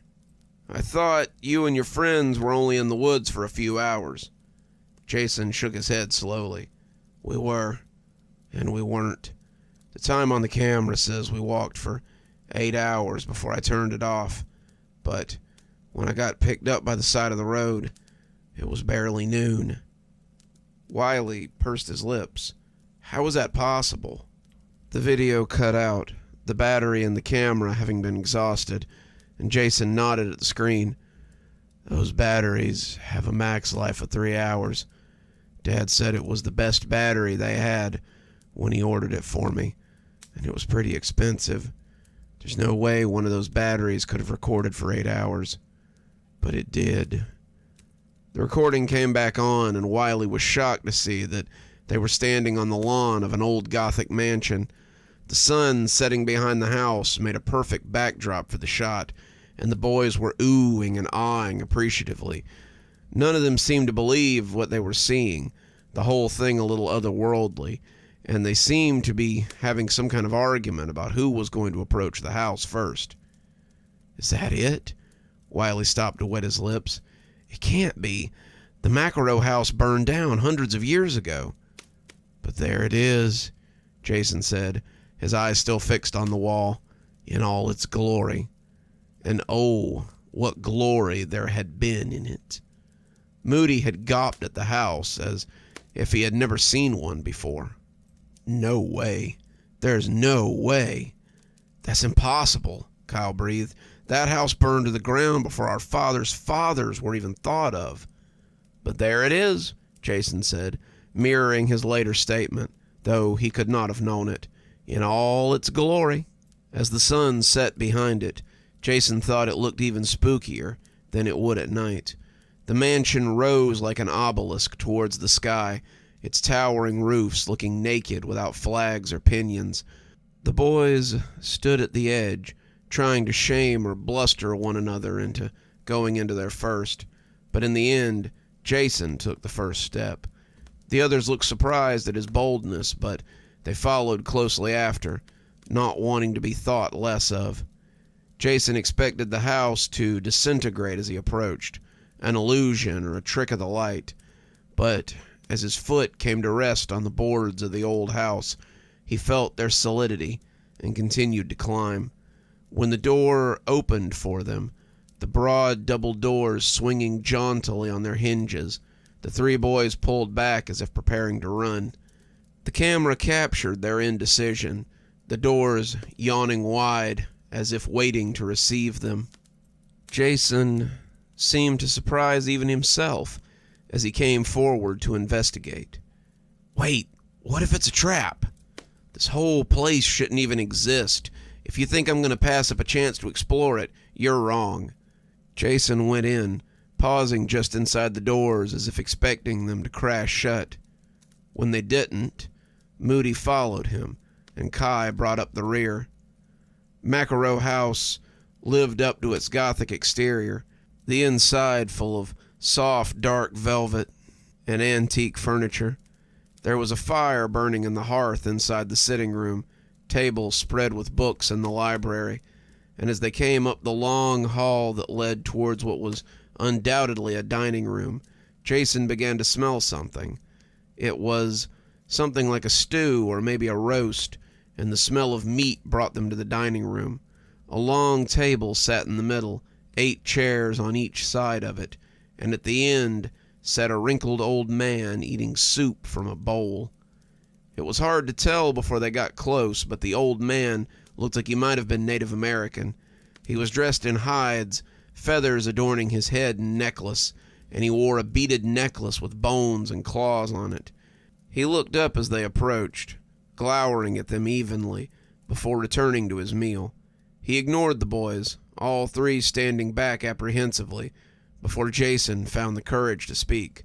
S2: "I thought you and your friends were only in the woods for a few hours." Jason shook his head slowly. "We were, and we weren't. The time on the camera says we walked for 8 hours before I turned it off, but when I got picked up by the side of the road, it was barely noon." Wiley pursed his lips. How was that possible? The video cut out, the battery in the camera having been exhausted, and Jason nodded at the screen. "Those batteries have a max life of 3 hours. Dad said it was the best battery they had when he ordered it for me, and it was pretty expensive. There's no way one of those batteries could have recorded for 8 hours. But it did." The recording came back on, and Wiley was shocked to see that they were standing on the lawn of an old Gothic mansion. The sun setting behind the house made a perfect backdrop for the shot, and the boys were oohing and aahing appreciatively. None of them seemed to believe what they were seeing, the whole thing a little otherworldly, and they seemed to be having some kind of argument about who was going to approach the house first. "Is that it?" Wiley stopped to wet his lips. "It can't be. The Makaro House burned down hundreds of years ago." "But there it is," Jason said, his eyes still fixed on the wall, "in all its glory." And oh, what glory there had been in it. Moody had gawped at the house as if he had never seen one before. "No way. There's no way." "That's impossible," Kyle breathed. "That house burned to the ground before our fathers' fathers were even thought of." "But there it is," Jason said, mirroring his later statement, though he could not have known it, "in all its glory." As the sun set behind it, Jason thought it looked even spookier than it would at night. The mansion rose like an obelisk towards the sky, its towering roofs looking naked without flags or pinions. The boys stood at the edge, trying to shame or bluster one another into going into there first, but in the end, Jason took the first step. The others looked surprised at his boldness, but they followed closely after, not wanting to be thought less of. Jason expected the house to disintegrate as he approached, an illusion or a trick of the light, but as his foot came to rest on the boards of the old house, he felt their solidity and continued to climb. When the door opened for them, the broad double doors swinging jauntily on their hinges, the three boys pulled back as if preparing to run. The camera captured their indecision, the doors yawning wide as if waiting to receive them. Jason seemed to surprise even himself as he came forward to investigate. "Wait, what if it's a trap? This whole place shouldn't even exist. If you think I'm going to pass up a chance to explore it, you're wrong." Jason went in, pausing just inside the doors as if expecting them to crash shut. When they didn't, Moody followed him, and Kai brought up the rear. Makaro House lived up to its gothic exterior, the inside full of soft, dark velvet and antique furniture. There was a fire burning in the hearth inside the sitting room, tables spread with books in the library, and as they came up the long hall that led towards what was undoubtedly a dining room, Jason began to smell something. It was something like a stew or maybe a roast, and the smell of meat brought them to the dining room. A long table sat in the middle, 8 chairs on each side of it, and at the end sat a wrinkled old man eating soup from a bowl. It was hard to tell before they got close, but the old man looked like he might have been Native American. He was dressed in hides, feathers adorning his head and necklace, and he wore a beaded necklace with bones and claws on it. He looked up as they approached, glowering at them evenly, before returning to his meal. He ignored the boys, all 3 standing back apprehensively, before Jason found the courage to speak.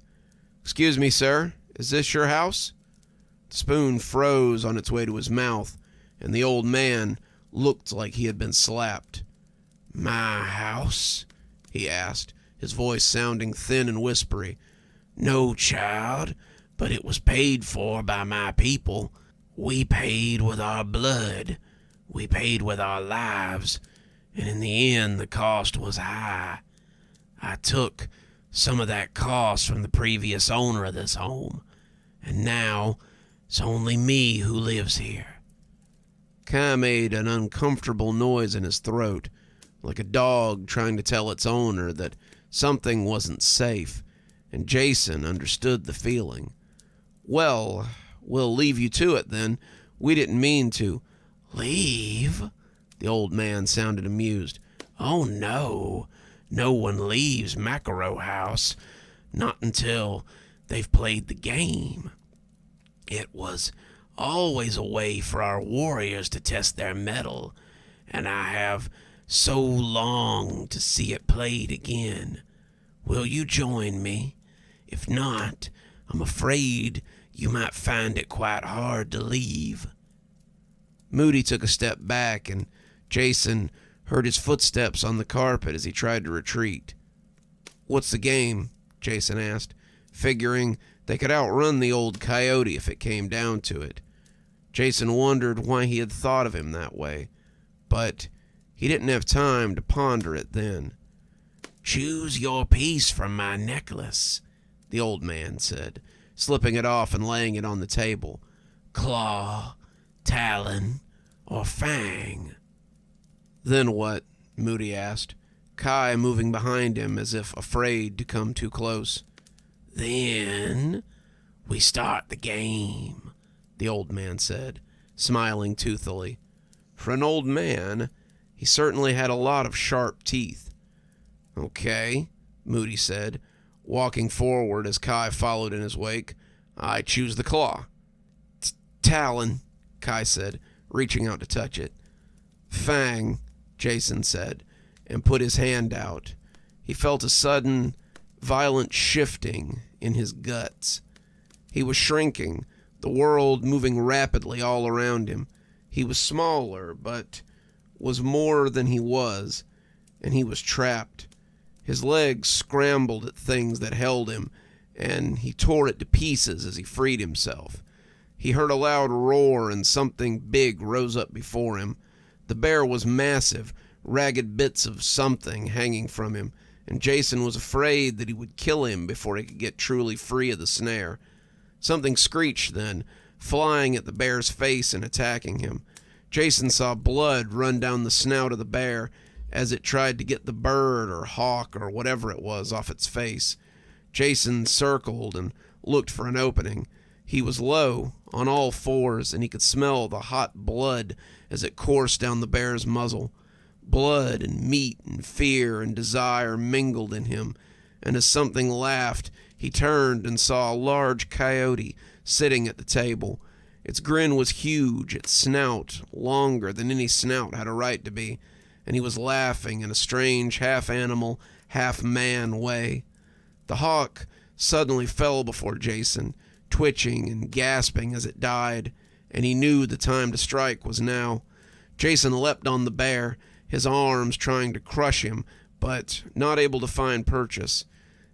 S2: "Excuse me, sir, is this your house?" The spoon froze on its way to his mouth, and the old man looked like he had been slapped. "My house?" he asked, his voice sounding thin and whispery. "No, child, but it was paid for by my people. We paid with our blood. We paid with our lives, and in the end the cost was high. I took some of that cost from the previous owner of this home, and now it's only me who lives here." Kai made an uncomfortable noise in his throat, like a dog trying to tell its owner that something wasn't safe, and Jason understood the feeling. "Well, we'll leave you to it then. We didn't mean to." "Leave?" The old man sounded amused. "Oh, no. No one leaves Makaro House. Not until they've played the game. It was always a way for our warriors to test their mettle, and I have so longed to see it played again. Will you join me? If not, I'm afraid you might find it quite hard to leave." Moody took a step back, and Jason heard his footsteps on the carpet as he tried to retreat. "What's the game?" Jason asked, figuring they could outrun the old coyote if it came down to it. Jason wondered why he had thought of him that way, but he didn't have time to ponder it then. "Choose your piece from my necklace," the old man said, slipping it off and laying it on the table. "Claw, talon, or fang." "Then what?" Moody asked, Kai moving behind him as if afraid to come too close. "Then we start the game," the old man said, smiling toothily. For an old man, he certainly had a lot of sharp teeth. "Okay," Moody said, walking forward as Kai followed in his wake. "I choose the claw." "Talon," Kai said, reaching out to touch it. "Fang," Jason said, and put his hand out. He felt a sudden, violent shifting in his guts. He was shrinking, the world moving rapidly all around him. He was smaller, but was more than he was, and he was trapped. His legs scrambled at things that held him, and he tore it to pieces as he freed himself. He heard a loud roar, and something big rose up before him. The bear was massive, ragged bits of something hanging from him, and Jason was afraid that he would kill him before he could get truly free of the snare. Something screeched then, flying at the bear's face and attacking him. Jason saw blood run down the snout of the bear as it tried to get the bird or hawk or whatever it was off its face. Jason circled and looked for an opening. He was low, on all fours, and he could smell the hot blood as it coursed down the bear's muzzle. Blood and meat and and fear and desire mingled in him, and as something laughed, he turned and saw a large coyote sitting at the table. Its grin was huge, its snout longer than any snout had a right to be, and he was laughing in a strange half-animal, half-man way. The hawk suddenly fell before Jason, twitching and gasping as it died, and he knew the time to strike was now. Jason leapt on the bear, his arms trying to crush him, but not able to find purchase.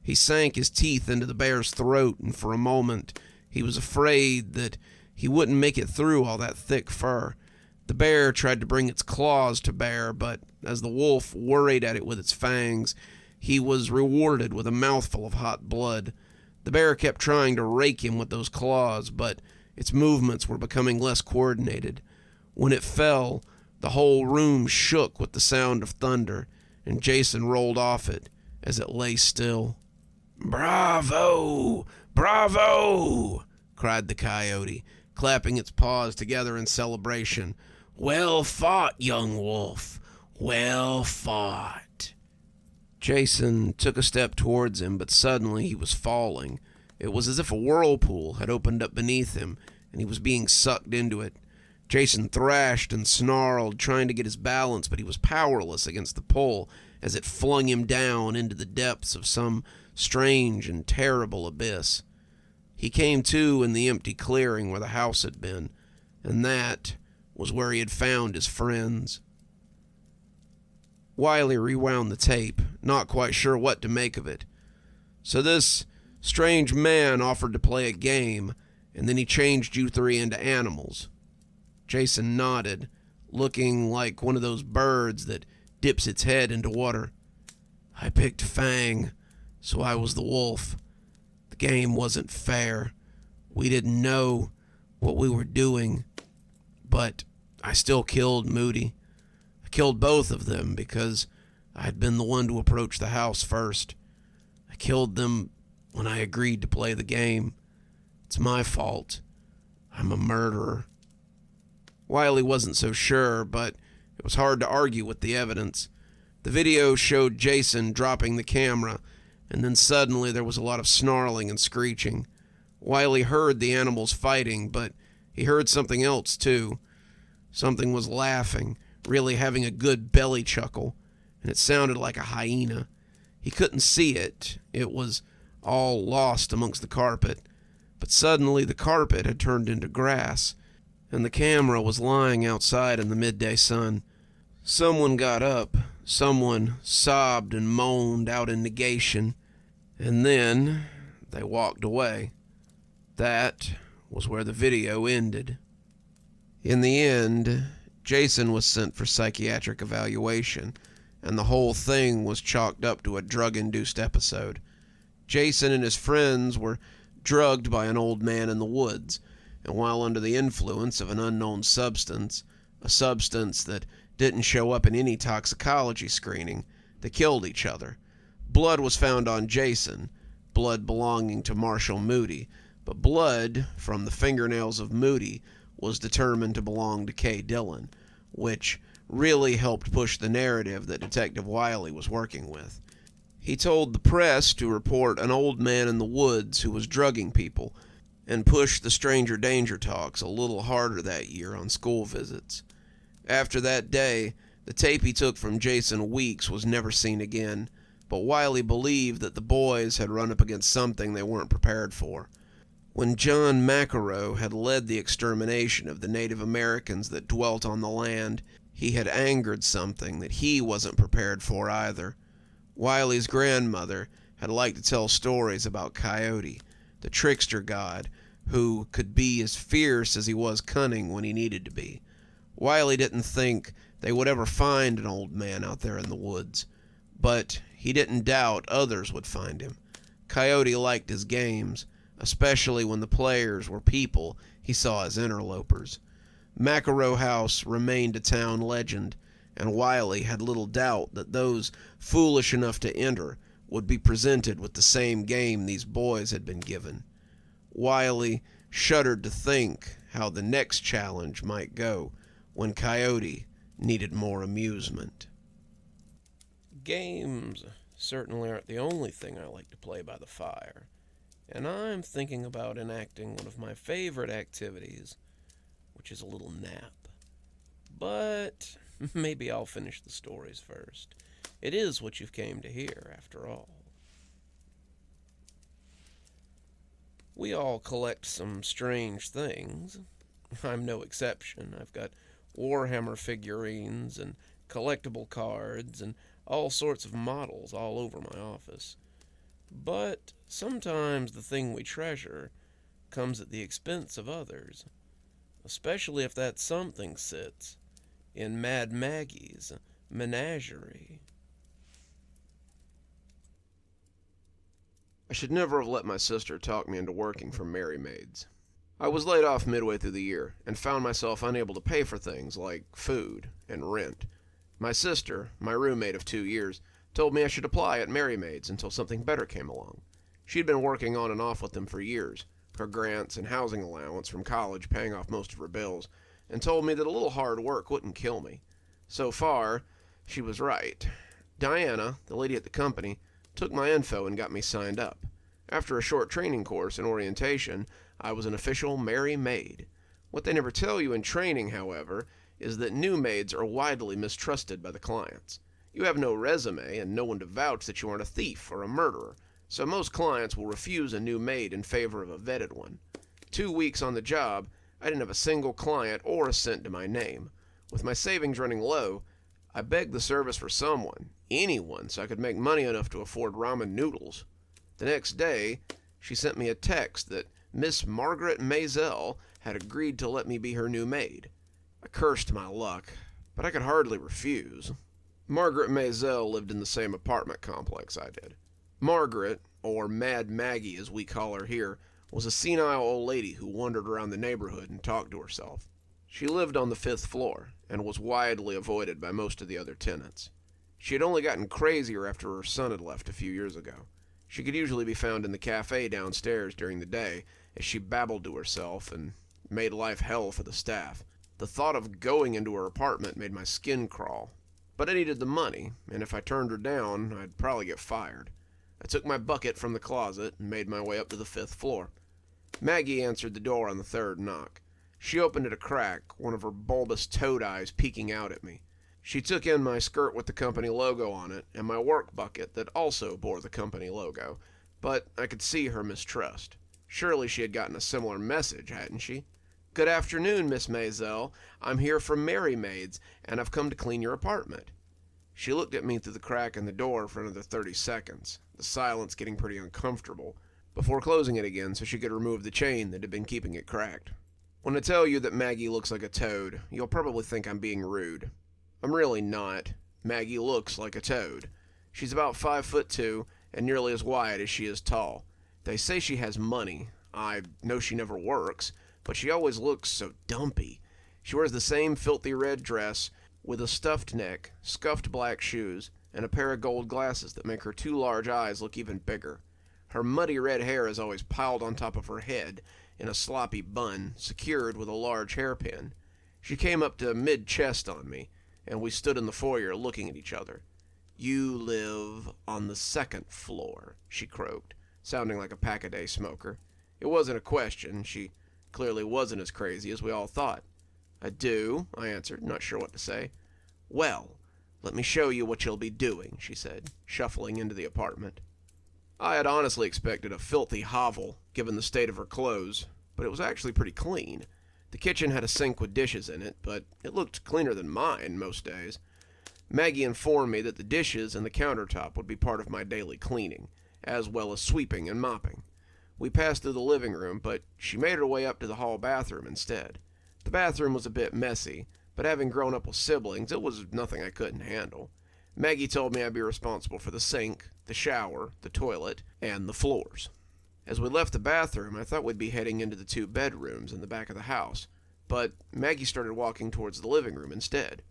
S2: He sank his teeth into the bear's throat, and for a moment he was afraid that he wouldn't make it through all that thick fur. The bear tried to bring its claws to bear, but as the wolf worried at it with its fangs, he was rewarded with a mouthful of hot blood. The bear kept trying to rake him with those claws, but its movements were becoming less coordinated. When it fell, the whole room shook with the sound of thunder, and Jason rolled off it as it lay still. "Bravo! Bravo!" cried the coyote, clapping its paws together in celebration. "Well fought, young wolf. Well fought." Jason took a step towards him, but suddenly he was falling. It was as if a whirlpool had opened up beneath him, and he was being sucked into it. Jason thrashed and snarled, trying to get his balance, but he was powerless against the pull as it flung him down into the depths of some strange and terrible abyss. He came to in the empty clearing where the house had been, and that was where he had found his friends. Wiley rewound the tape, not quite sure what to make of it. So this strange man offered to play a game, and then he changed you three into animals. Jason nodded, looking like one of those birds that dips its head into water. "I picked Fang, so I was the wolf. The game wasn't fair. We didn't know what we were doing, but I still killed Moody. I killed both of them because I had been the one to approach the house first. I killed them when I agreed to play the game. It's my fault. I'm a murderer." Wiley wasn't so sure, but it was hard to argue with the evidence. The video showed Jason dropping the camera, and then suddenly there was a lot of snarling and screeching. Wiley heard the animals fighting, but he heard something else too. Something was laughing, really having a good belly chuckle, and it sounded like a hyena. He couldn't see it. It was all lost amongst the carpet. But suddenly the carpet had turned into grass, and the camera was lying outside in the midday sun. Someone got up. Someone sobbed and moaned out in negation, and then they walked away. That was where the video ended. In the end, Jason was sent for psychiatric evaluation, and the whole thing was chalked up to a drug-induced episode. Jason and his friends were drugged by an old man in the woods, and while under the influence of an unknown substance, a substance that didn't show up in any toxicology screening, they killed each other. Blood was found on Jason, blood belonging to Marshall Moody, but blood from the fingernails of Moody was determined to belong to Kay Dillon, which really helped push the narrative that Detective Wiley was working with. He told the press to report an old man in the woods who was drugging people, and pushed the stranger danger talks a little harder that year on school visits. After that day, the tape he took from Jason Weeks was never seen again, but Wiley believed that the boys had run up against something they weren't prepared for. When John Makaro had led the extermination of the Native Americans that dwelt on the land, he had angered something that he wasn't prepared for either. Wiley's grandmother had liked to tell stories about Coyote, the trickster god, who could be as fierce as he was cunning when he needed to be. Wiley didn't think they would ever find an old man out there in the woods, but he didn't doubt others would find him. Coyote liked his games, especially when the players were people he saw as interlopers. Makaro House remained a town legend, and Wiley had little doubt that those foolish enough to enter would be presented with the same game these boys had been given. Wiley shuddered to think how the next challenge might go when Coyote needed more amusement.
S1: Games certainly aren't the only thing I like to play by the fire, and I'm thinking about enacting one of my favorite activities, which is a little nap. But maybe I'll finish the stories first. It is what you've came to hear, after all. We all collect some strange things. I'm no exception. I've got Warhammer figurines and collectible cards and all sorts of models all over my office. But sometimes the thing we treasure comes at the expense of others, especially if that something sits in Mad Maggie's menagerie.
S2: I should never have let my sister talk me into working for Merry Maids. I was laid off midway through the year and found myself unable to pay for things like food and rent. My sister, my roommate of 2 years, told me I should apply at Merry Maids until something better came along. She'd been working on and off with them for years, her grants and housing allowance from college paying off most of her bills, and told me that a little hard work wouldn't kill me. So far, she was right. Diana, the lady at the company, took my info and got me signed up. After a short training course and orientation, I was an official Merry Maid. What they never tell you in training, however, is that new maids are widely mistrusted by the clients. You have no resume and no one to vouch that you aren't a thief or a murderer, so most clients will refuse a new maid in favor of a vetted one. 2 weeks on the job, I didn't have a single client or a cent to my name. With my savings running low, I begged the service for someone, anyone, so I could make money enough to afford ramen noodles. The next day, she sent me a text that Miss Margaret Maisel had agreed to let me be her new maid. I cursed my luck, but I could hardly refuse. Margaret Maisel lived in the same apartment complex I did. Margaret, or Mad Maggie as we call her here, was a senile old lady who wandered around the neighborhood and talked to herself. She lived on the 5th floor and was widely avoided by most of the other tenants. She had only gotten crazier after her son had left a few years ago. She could usually be found in the cafe downstairs during the day as she babbled to herself and made life hell for the staff. The thought of going into her apartment made my skin crawl. But I needed the money, and if I turned her down, I'd probably get fired. I took my bucket from the closet and made my way up to the 5th floor. Maggie answered the door on the 3rd knock. She opened it a crack, one of her bulbous toad eyes peeking out at me. She took in my skirt with the company logo on it and my work bucket that also bore the company logo, but I could see her mistrust. Surely she had gotten a similar message, hadn't she? "Good afternoon, Miss Maisel. I'm here from Merry Maids, and I've come to clean your apartment." She looked at me through the crack in the door for another 30 seconds, the silence getting pretty uncomfortable, before closing it again so she could remove the chain that had been keeping it cracked. When I tell you that Maggie looks like a toad, you'll probably think I'm being rude. I'm really not. Maggie looks like a toad. She's about 5'2" and nearly as wide as she is tall. They say she has money. I know she never works, but she always looks so dumpy. She wears the same filthy red dress with a stuffed neck, scuffed black shoes, and a pair of gold glasses that make her 2 large eyes look even bigger. Her muddy red hair is always piled on top of her head in a sloppy bun, secured with a large hairpin. She came up to mid-chest on me, and we stood in the foyer looking at each other. "You live on the 2nd floor," she croaked, sounding like a pack-a-day smoker. It wasn't a question. She clearly wasn't as crazy as we all thought. "I do," I answered, not sure what to say. "Well, let me show you what you'll be doing," she said, shuffling into the apartment. I had honestly expected a filthy hovel, given the state of her clothes, but it was actually pretty clean. The kitchen had a sink with dishes in it, but it looked cleaner than mine most days. Maggie informed me that the dishes and the countertop would be part of my daily cleaning, as well as sweeping and mopping. We passed through the living room, but she made her way up to the hall bathroom instead. The bathroom was a bit messy, but having grown up with siblings, it was nothing I couldn't handle. Maggie told me I'd be responsible for the sink, the shower, the toilet, and the floors. As we left the bathroom, I thought we'd be heading into the 2 bedrooms in the back of the house, but Maggie started walking towards the living room instead.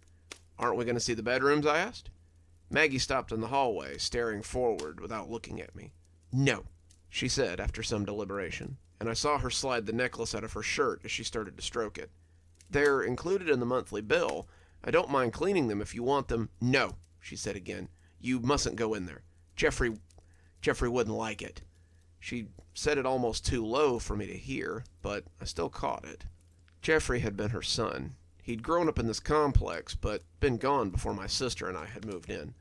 S2: "Aren't we going to see the bedrooms?" I asked. Maggie stopped in the hallway, staring forward without looking at me. "No," she said after some deliberation, and I saw her slide the necklace out of her shirt as she started to stroke it. "They're included in the monthly bill. I don't mind cleaning them if you want them." "No," she said again. You mustn't go in there. Jeffrey wouldn't like it." She said it almost too low for me to hear, but I still caught it. Jeffrey had been her son. He'd grown up in this complex, but been gone before my sister and I had moved in.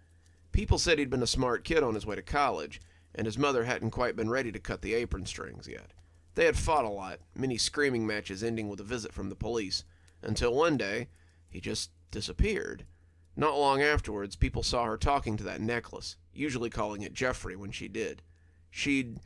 S2: People said he'd been a smart kid on his way to college, and his mother hadn't quite been ready to cut the apron strings yet. They had fought a lot, many screaming matches ending with a visit from the police, until one day, he just disappeared. Not long afterwards, people saw her talking to that necklace, usually calling it Jeffrey when she did. She'd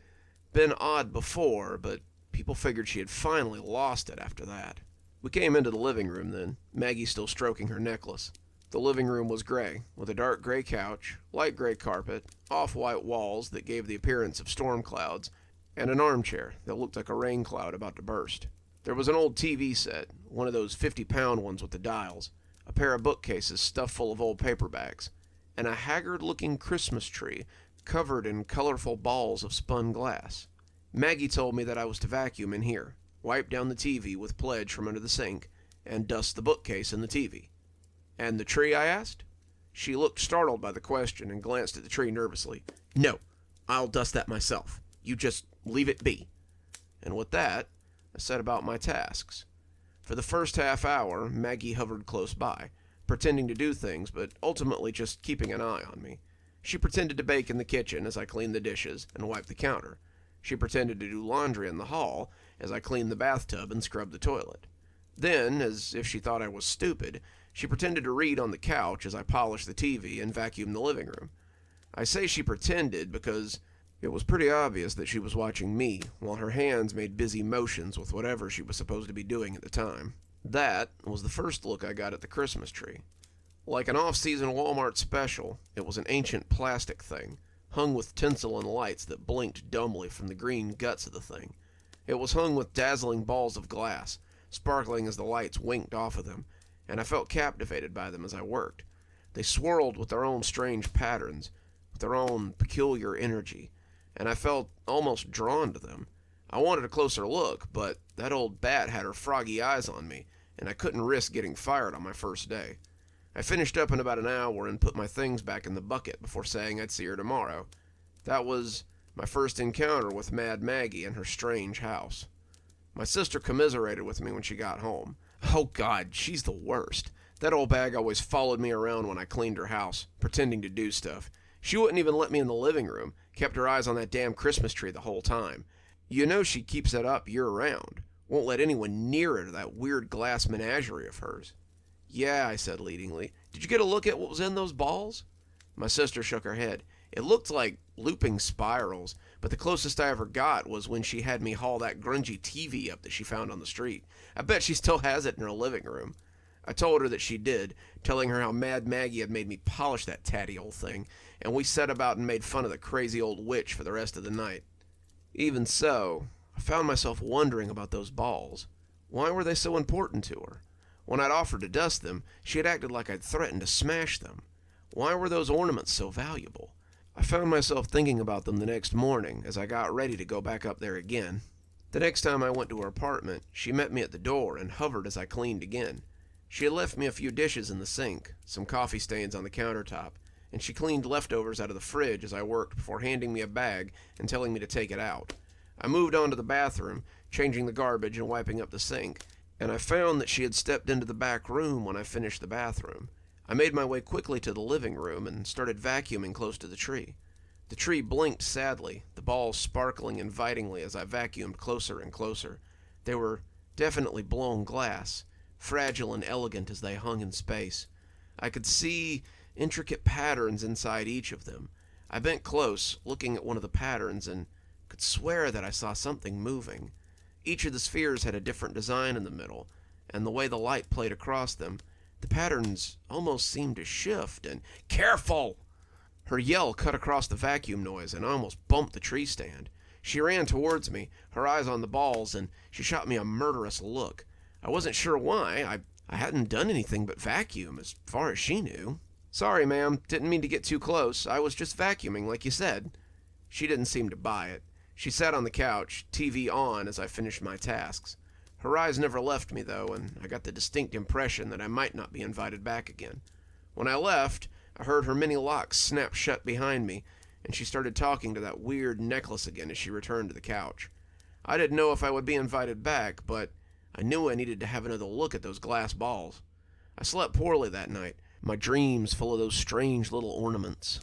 S2: been odd before, but people figured she had finally lost it after that. We came into the living room then, Maggie still stroking her necklace. The living room was gray, with a dark gray couch, light gray carpet, off-white walls that gave the appearance of storm clouds, and an armchair that looked like a rain cloud about to burst. There was an old TV set, one of those 50-pound ones with the dials, a pair of bookcases stuffed full of old paperbacks, and a haggard-looking Christmas tree covered in colorful balls of spun glass. Maggie told me that I was to vacuum in here, wipe down the TV with Pledge from under the sink, and dust the bookcase and the TV. "And the tree?" I asked. She looked startled by the question and glanced at the tree nervously. "No, I'll dust that myself. You just leave it be." And with that, I set about my tasks. For the first half hour, Maggie hovered close by, pretending to do things, but ultimately just keeping an eye on me. She pretended to bake in the kitchen as I cleaned the dishes and wiped the counter. She pretended to do laundry in the hall as I cleaned the bathtub and scrubbed the toilet. Then, as if she thought I was stupid, she pretended to read on the couch as I polished the TV and vacuumed the living room. I say she pretended because it was pretty obvious that she was watching me, while her hands made busy motions with whatever she was supposed to be doing at the time. That was the first look I got at the Christmas tree. Like an off-season Walmart special, it was an ancient plastic thing, hung with tinsel and lights that blinked dumbly from the green guts of the thing. It was hung with dazzling balls of glass, sparkling as the lights winked off of them, and I felt captivated by them as I worked. They swirled with their own strange patterns, with their own peculiar energy, and I felt almost drawn to them. I wanted a closer look, but that old bat had her froggy eyes on me, and I couldn't risk getting fired on my first day. I finished up in about an hour and put my things back in the bucket before saying I'd see her tomorrow. That was my first encounter with Mad Maggie and her strange house. My sister commiserated with me when she got home. Oh God, she's the worst. That old bag always followed me around when I cleaned her house, pretending to do stuff. She wouldn't even let me in the living room, kept her eyes on that damn Christmas tree the whole time. You know she keeps that up year-round. Won't let anyone near her to that weird glass menagerie of hers. "Yeah," I said leadingly. "Did you get a look at what was in those balls?" My sister shook her head. It looked like looping spirals, but the closest I ever got was when she had me haul that grungy TV up that she found on the street. I bet she still has it in her living room. I told her that she did, telling her how Mad Maggie had made me polish that tatty old thing, and we set about and made fun of the crazy old witch for the rest of the night. Even so, I found myself wondering about those balls. Why were they so important to her? When I'd offered to dust them, she had acted like I'd threatened to smash them. Why were those ornaments so valuable? I found myself thinking about them the next morning as I got ready to go back up there again. The next time I went to her apartment, she met me at the door and hovered as I cleaned again. She had left me a few dishes in the sink, some coffee stains on the countertop, and she cleaned leftovers out of the fridge as I worked before handing me a bag and telling me to take it out. I moved on to the bathroom, changing the garbage and wiping up the sink, and I found that she had stepped into the back room when I finished the bathroom. I made my way quickly to the living room and started vacuuming close to the tree. The tree blinked sadly, the balls sparkling invitingly as I vacuumed closer and closer. They were definitely blown glass, fragile and elegant as they hung in space. I could see intricate patterns inside each of them. I bent close, looking at one of the patterns, and could swear that I saw something moving. Each of the spheres had a different design in the middle, and the way the light played across them, the patterns almost seemed to shift, and "Careful!" Her yell cut across the vacuum noise and almost bumped the tree stand. She ran towards me, her eyes on the balls, and she shot me a murderous look. I wasn't sure why. I hadn't done anything but vacuum, as far as she knew. "Sorry, ma'am. Didn't mean to get too close. I was just vacuuming, like you said." She didn't seem to buy it. She sat on the couch, TV on, as I finished my tasks. Her eyes never left me, though, and I got the distinct impression that I might not be invited back again. When I left, I heard her mini locks snap shut behind me, and she started talking to that weird necklace again as she returned to the couch. I didn't know if I would be invited back, but I knew I needed to have another look at those glass balls. I slept poorly that night, my dreams full of those strange little ornaments.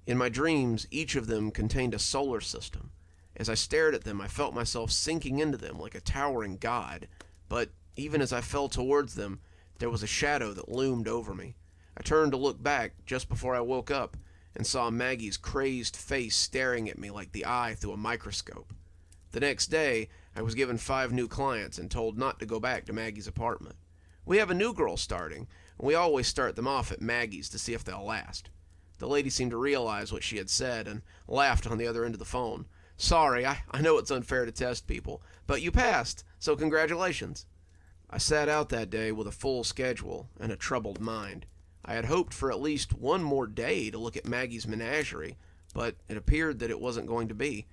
S2: In my dreams, each of them contained a solar system. As I stared at them, I felt myself sinking into them like a towering god, but even as I fell towards them, there was a shadow that loomed over me. I turned to look back just before I woke up and saw Maggie's crazed face staring at me like the eye through a microscope. The next day, I was given 5 new clients and told not to go back to Maggie's apartment. We have a new girl starting, and we always start them off at Maggie's to see if they'll last. The lady seemed to realize what she had said and laughed on the other end of the phone. Sorry, I know it's unfair to test people, but you passed, so congratulations. I sat out that day with a full schedule and a troubled mind. I had hoped for at least one more day to look at Maggie's menagerie, but it appeared that it wasn't going to be.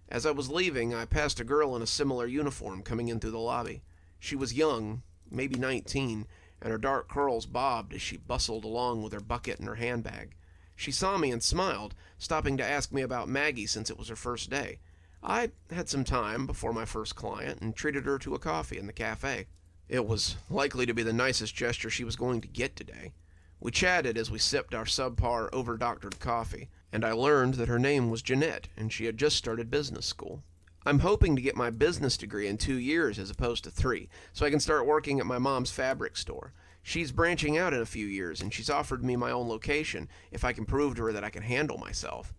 S2: As I was leaving, I passed a girl in a similar uniform coming in through the lobby. She was young, maybe 19, and her dark curls bobbed as she bustled along with her bucket and her handbag. She saw me and smiled, stopping to ask me about Maggie since it was her first day. I had some time before my first client and treated her to a coffee in the cafe. It was likely to be the nicest gesture she was going to get today. We chatted as we sipped our subpar, over-doctored coffee, and I learned that her name was Jeanette, and she had just started business school. I'm hoping to get my business degree in 2 years as opposed to 3, so I can start working at my mom's fabric store. She's branching out in a few years, and she's offered me my own location if I can prove to her that I can handle myself.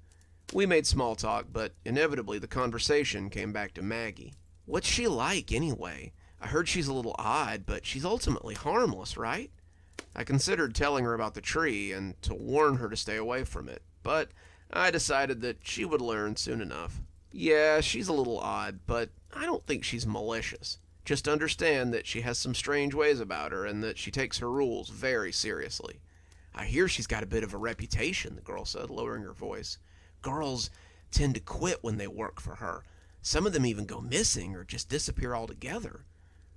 S2: We made small talk, but inevitably the conversation came back to Maggie. What's she like, anyway? I heard she's a little odd, but she's ultimately harmless, right? I considered telling her about the tree and to warn her to stay away from it, but I decided that she would learn soon enough. Yeah, she's a little odd, but I don't think she's malicious. Just understand that she has some strange ways about her and that she takes her rules very seriously. I hear she's got a bit of a reputation, the girl said, lowering her voice. Girls tend to quit when they work for her. Some of them even go missing or just disappear altogether.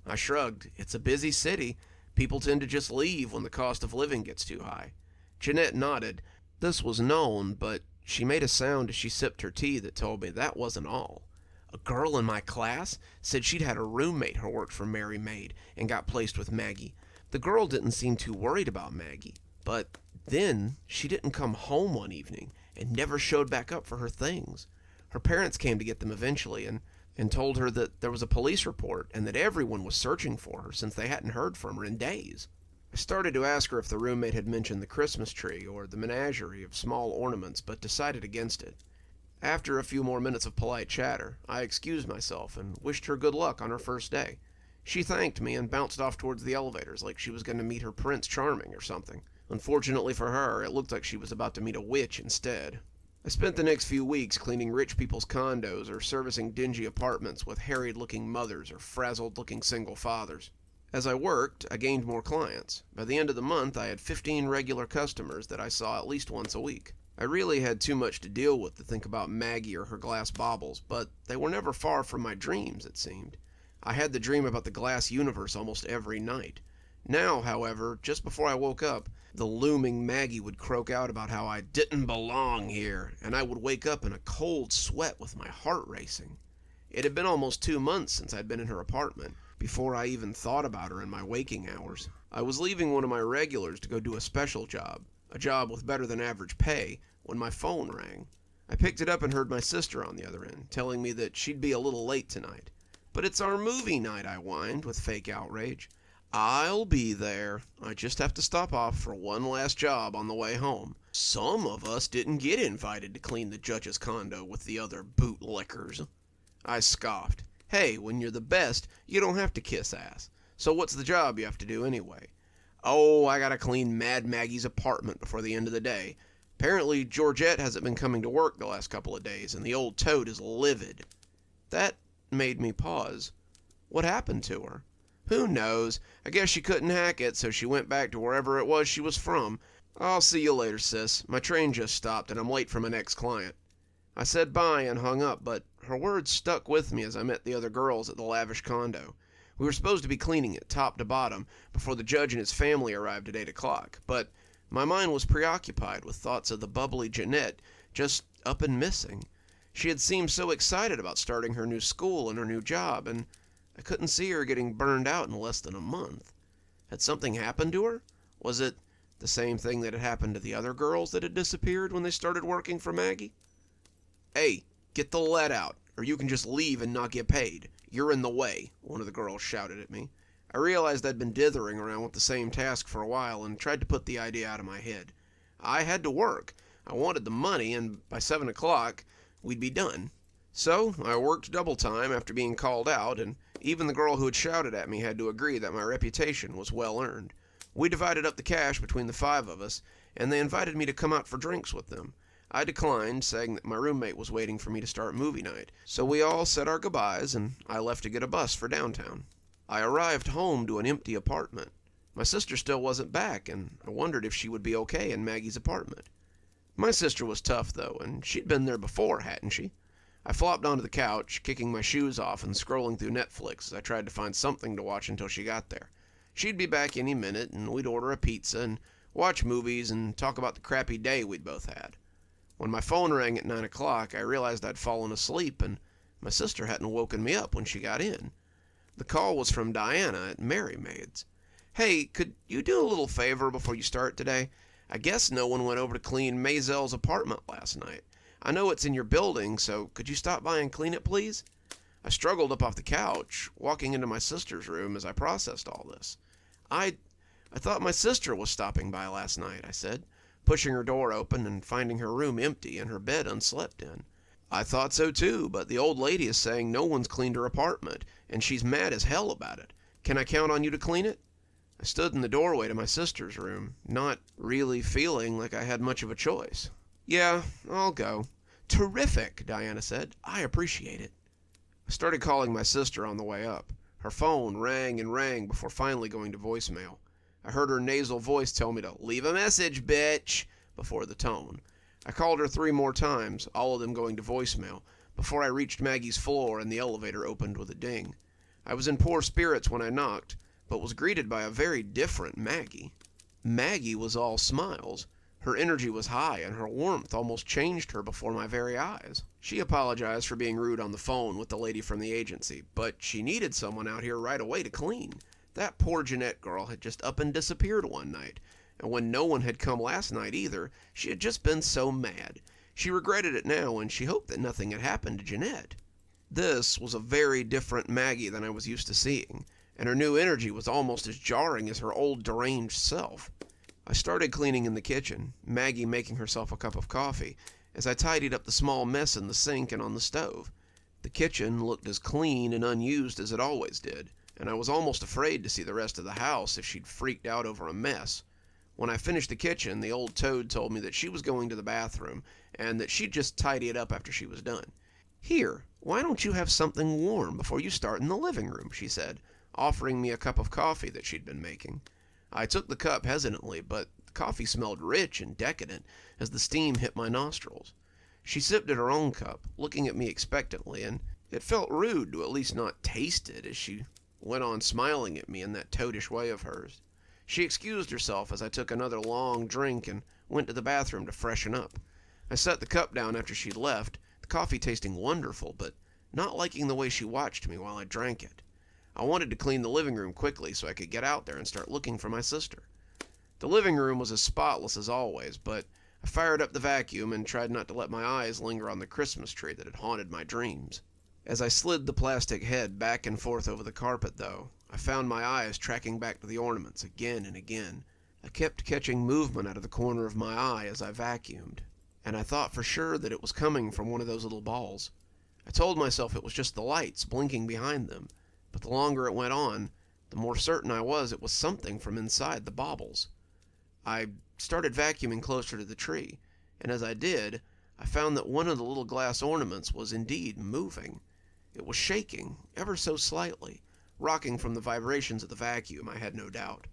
S2: I shrugged. It's a busy city. People tend to just leave when the cost of living gets too high. Jeanette nodded. This was known, but she made a sound as she sipped her tea that told me that wasn't all. A girl in my class said she'd had a roommate who worked for Mary Maid and got placed with Maggie. The girl didn't seem too worried about Maggie, but then she didn't come home one evening and never showed back up for her things. Her parents came to get them eventually and told her that there was a police report and that everyone was searching for her since they hadn't heard from her in days. I started to ask her if the roommate had mentioned the Christmas tree or the menagerie of small ornaments, but decided against it. After a few more minutes of polite chatter, I excused myself and wished her good luck on her first day. She thanked me and bounced off towards the elevators like she was going to meet her Prince Charming or something. Unfortunately for her, it looked like she was about to meet a witch instead. I spent the next few weeks cleaning rich people's condos or servicing dingy apartments with harried-looking mothers or frazzled-looking single fathers. As I worked, I gained more clients. By the end of the month, I had 15 regular customers that I saw at least once a week. I really had too much to deal with to think about Maggie or her glass baubles, but they were never far from my dreams, it seemed. I had the dream about the glass universe almost every night. Now, however, just before I woke up, the looming Maggie would croak out about how I didn't belong here, and I would wake up in a cold sweat with my heart racing. It had been almost 2 months since I'd been in her apartment, before I even thought about her in my waking hours. I was leaving one of my regulars to go do a special job, a job with better than average pay, when my phone rang. I picked it up and heard my sister on the other end, telling me that she'd be a little late tonight. But it's our movie night, I whined, with fake outrage. I'll be there. I just have to stop off for one last job on the way home. Some of us didn't get invited to clean the judge's condo with the other bootlickers. I scoffed. Hey, when you're the best, you don't have to kiss ass. So what's the job you have to do anyway? Oh, I gotta clean Mad Maggie's apartment before the end of the day. Apparently, Georgette hasn't been coming to work the last couple of days, and the old toad is livid. That made me pause. What happened to her? Who knows? I guess she couldn't hack it, so she went back to wherever it was she was from. I'll see you later, sis. My train just stopped, and I'm late for my next client. I said bye and hung up, but her words stuck with me as I met the other girls at the lavish condo. We were supposed to be cleaning it top to bottom before the judge and his family arrived at 8 o'clock, but My mind was preoccupied with thoughts of the bubbly Jeanette just up and missing. She had seemed so excited about starting her new school and her new job, and I couldn't see her getting burned out in less than a month. Had something happened to her? Was it the same thing that had happened to the other girls that had disappeared when they started working for Maggie? "Hey, get the lead out, or you can just leave and not get paid. You're in the way," one of the girls shouted at me. I realized I'd been dithering around with the same task for a while and tried to put the idea out of my head. I had to work. I wanted the money, and by 7 o'clock, we'd be done. So I worked double time after being called out, and even the girl who had shouted at me had to agree that my reputation was well earned. We divided up the cash between the 5 of us, and they invited me to come out for drinks with them. I declined, saying that my roommate was waiting for me to start movie night. So we all said our goodbyes, and I left to get a bus for downtown. I arrived home to an empty apartment. My sister still wasn't back, and I wondered if she would be okay in Maggie's apartment. My sister was tough, though, and she'd been there before, hadn't she? I flopped onto the couch, kicking my shoes off and scrolling through Netflix as I tried to find something to watch until she got there. She'd be back any minute, and we'd order a pizza and watch movies and talk about the crappy day we'd both had. When my phone rang at 9 o'clock, I realized I'd fallen asleep, and my sister hadn't woken me up when she got in. The call was from Dianne at Mary Maid's. "Hey, could you do a little favor before you start today? I guess no one went over to clean Maisel's apartment last night. I know it's in your building, so could you stop by and clean it, please?" I struggled up off the couch, walking into my sister's room as I processed all this. I thought my sister was stopping by last night," I said, pushing her door open and finding her room empty and her bed unslept in. "I thought so too, but the old lady is saying no one's cleaned her apartment, and she's mad as hell about it. Can I count on you to clean it?" I stood in the doorway to my sister's room, not really feeling like I had much of a choice. "Yeah, I'll go." "Terrific," Diana said. "I appreciate it." I started calling my sister on the way up. Her phone rang and rang before finally going to voicemail. I heard her nasal voice tell me to "leave a message, bitch," before the tone. I called her 3 more times, all of them going to voicemail, before I reached Maggie's floor and the elevator opened with a ding. I was in poor spirits when I knocked, but was greeted by a very different Maggie. Maggie was all smiles. Her energy was high, and her warmth almost changed her before my very eyes. She apologized for being rude on the phone with the lady from the agency, but she needed someone out here right away to clean. That poor Jeanette girl had just up and disappeared one night, and when no one had come last night either, she had just been so mad. She regretted it now, and she hoped that nothing had happened to Jeanette. This was a very different Maggie than I was used to seeing, and her new energy was almost as jarring as her old deranged self. I started cleaning in the kitchen, Maggie making herself a cup of coffee, as I tidied up the small mess in the sink and on the stove. The kitchen looked as clean and unused as it always did, and I was almost afraid to see the rest of the house if she'd freaked out over a mess. When I finished the kitchen, the old toad told me that she was going to the bathroom, and that she'd just tidy it up after she was done. "Here, why don't you have something warm before you start in the living room?" she said, offering me a cup of coffee that she'd been making. I took the cup hesitantly, but the coffee smelled rich and decadent as the steam hit my nostrils. She sipped at her own cup, looking at me expectantly, and it felt rude to at least not taste it as she went on smiling at me in that toadish way of hers. She excused herself as I took another long drink and went to the bathroom to freshen up. I set the cup down after she'd left, the coffee tasting wonderful, but not liking the way she watched me while I drank it. I wanted to clean the living room quickly so I could get out there and start looking for my sister. The living room was as spotless as always, but I fired up the vacuum and tried not to let my eyes linger on the Christmas tree that had haunted my dreams. As I slid the plastic head back and forth over the carpet, though, I found my eyes tracking back to the ornaments again and again. I kept catching movement out of the corner of my eye as I vacuumed, and I thought for sure that it was coming from one of those little balls. I told myself it was just the lights blinking behind them, but the longer it went on, the more certain I was it was something from inside the baubles. I started vacuuming closer to the tree, and as I did, I found that one of the little glass ornaments was indeed moving. It was shaking, ever so slightly, rocking from the vibrations of the vacuum, I had no doubt.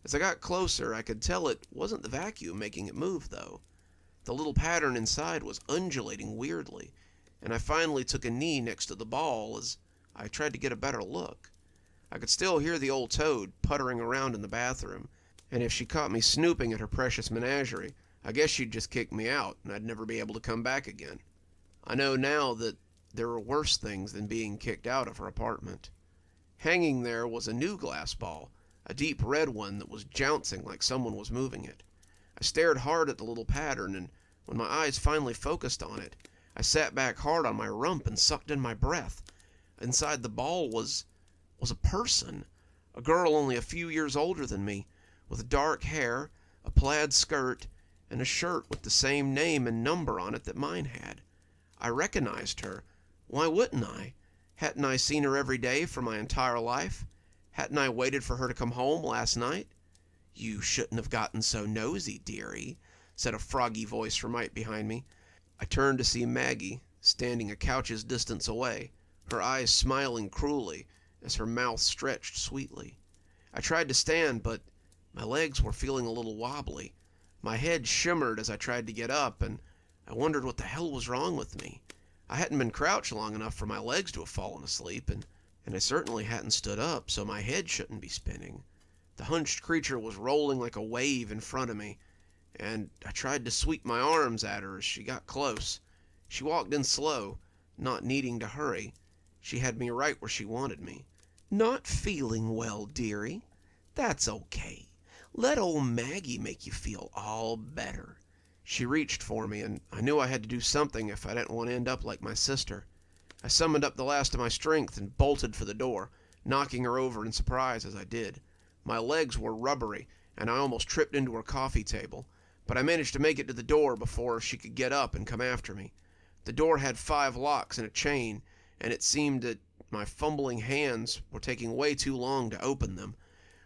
S2: As I got closer, I could tell it wasn't the vacuum making it move, though. The little pattern inside was undulating weirdly, and I finally took a knee next to the ball as I tried to get a better look. I could still hear the old toad puttering around in the bathroom, And if she caught me snooping at her precious menagerie, I guess she'd just kick me out, and I'd never be able to come back again. I know now that there were worse things than being kicked out of her apartment. Hanging there was a new glass ball, a deep red one that was jouncing like someone was moving it. I stared hard at the little pattern, and when my eyes finally focused on it, I sat back hard on my rump and sucked in my breath. Inside the ball was a person, a girl only a few years older than me, with dark hair, a plaid skirt, and a shirt with the same name and number on it that mine had. I recognized her. Why wouldn't I? Hadn't I seen her every day for my entire life? Hadn't I waited for her to come home last night? "You shouldn't have gotten so nosy, dearie," said a froggy voice from right behind me. I turned to see Maggie, standing a couch's distance away, her eyes smiling cruelly as her mouth stretched sweetly. I tried to stand, but my legs were feeling a little wobbly. My head shimmered as I tried to get up, and I wondered what the hell was wrong with me. I hadn't been crouched long enough for my legs to have fallen asleep, and I certainly hadn't stood up, so my head shouldn't be spinning. The hunched creature was rolling like a wave in front of me, and I tried to sweep my arms at her as she got close. She walked in slow, not needing to hurry. She had me right where she wanted me. "Not feeling well, dearie? That's okay. Let old Maggie make you feel all better." She reached for me, and I knew I had to do something if I didn't want to end up like my sister. I summoned up the last of my strength and bolted for the door, knocking her over in surprise as I did. My legs were rubbery, and I almost tripped into her coffee table, but I managed to make it to the door before she could get up and come after me. The door had 5 locks and a chain, and it seemed that my fumbling hands were taking way too long to open them.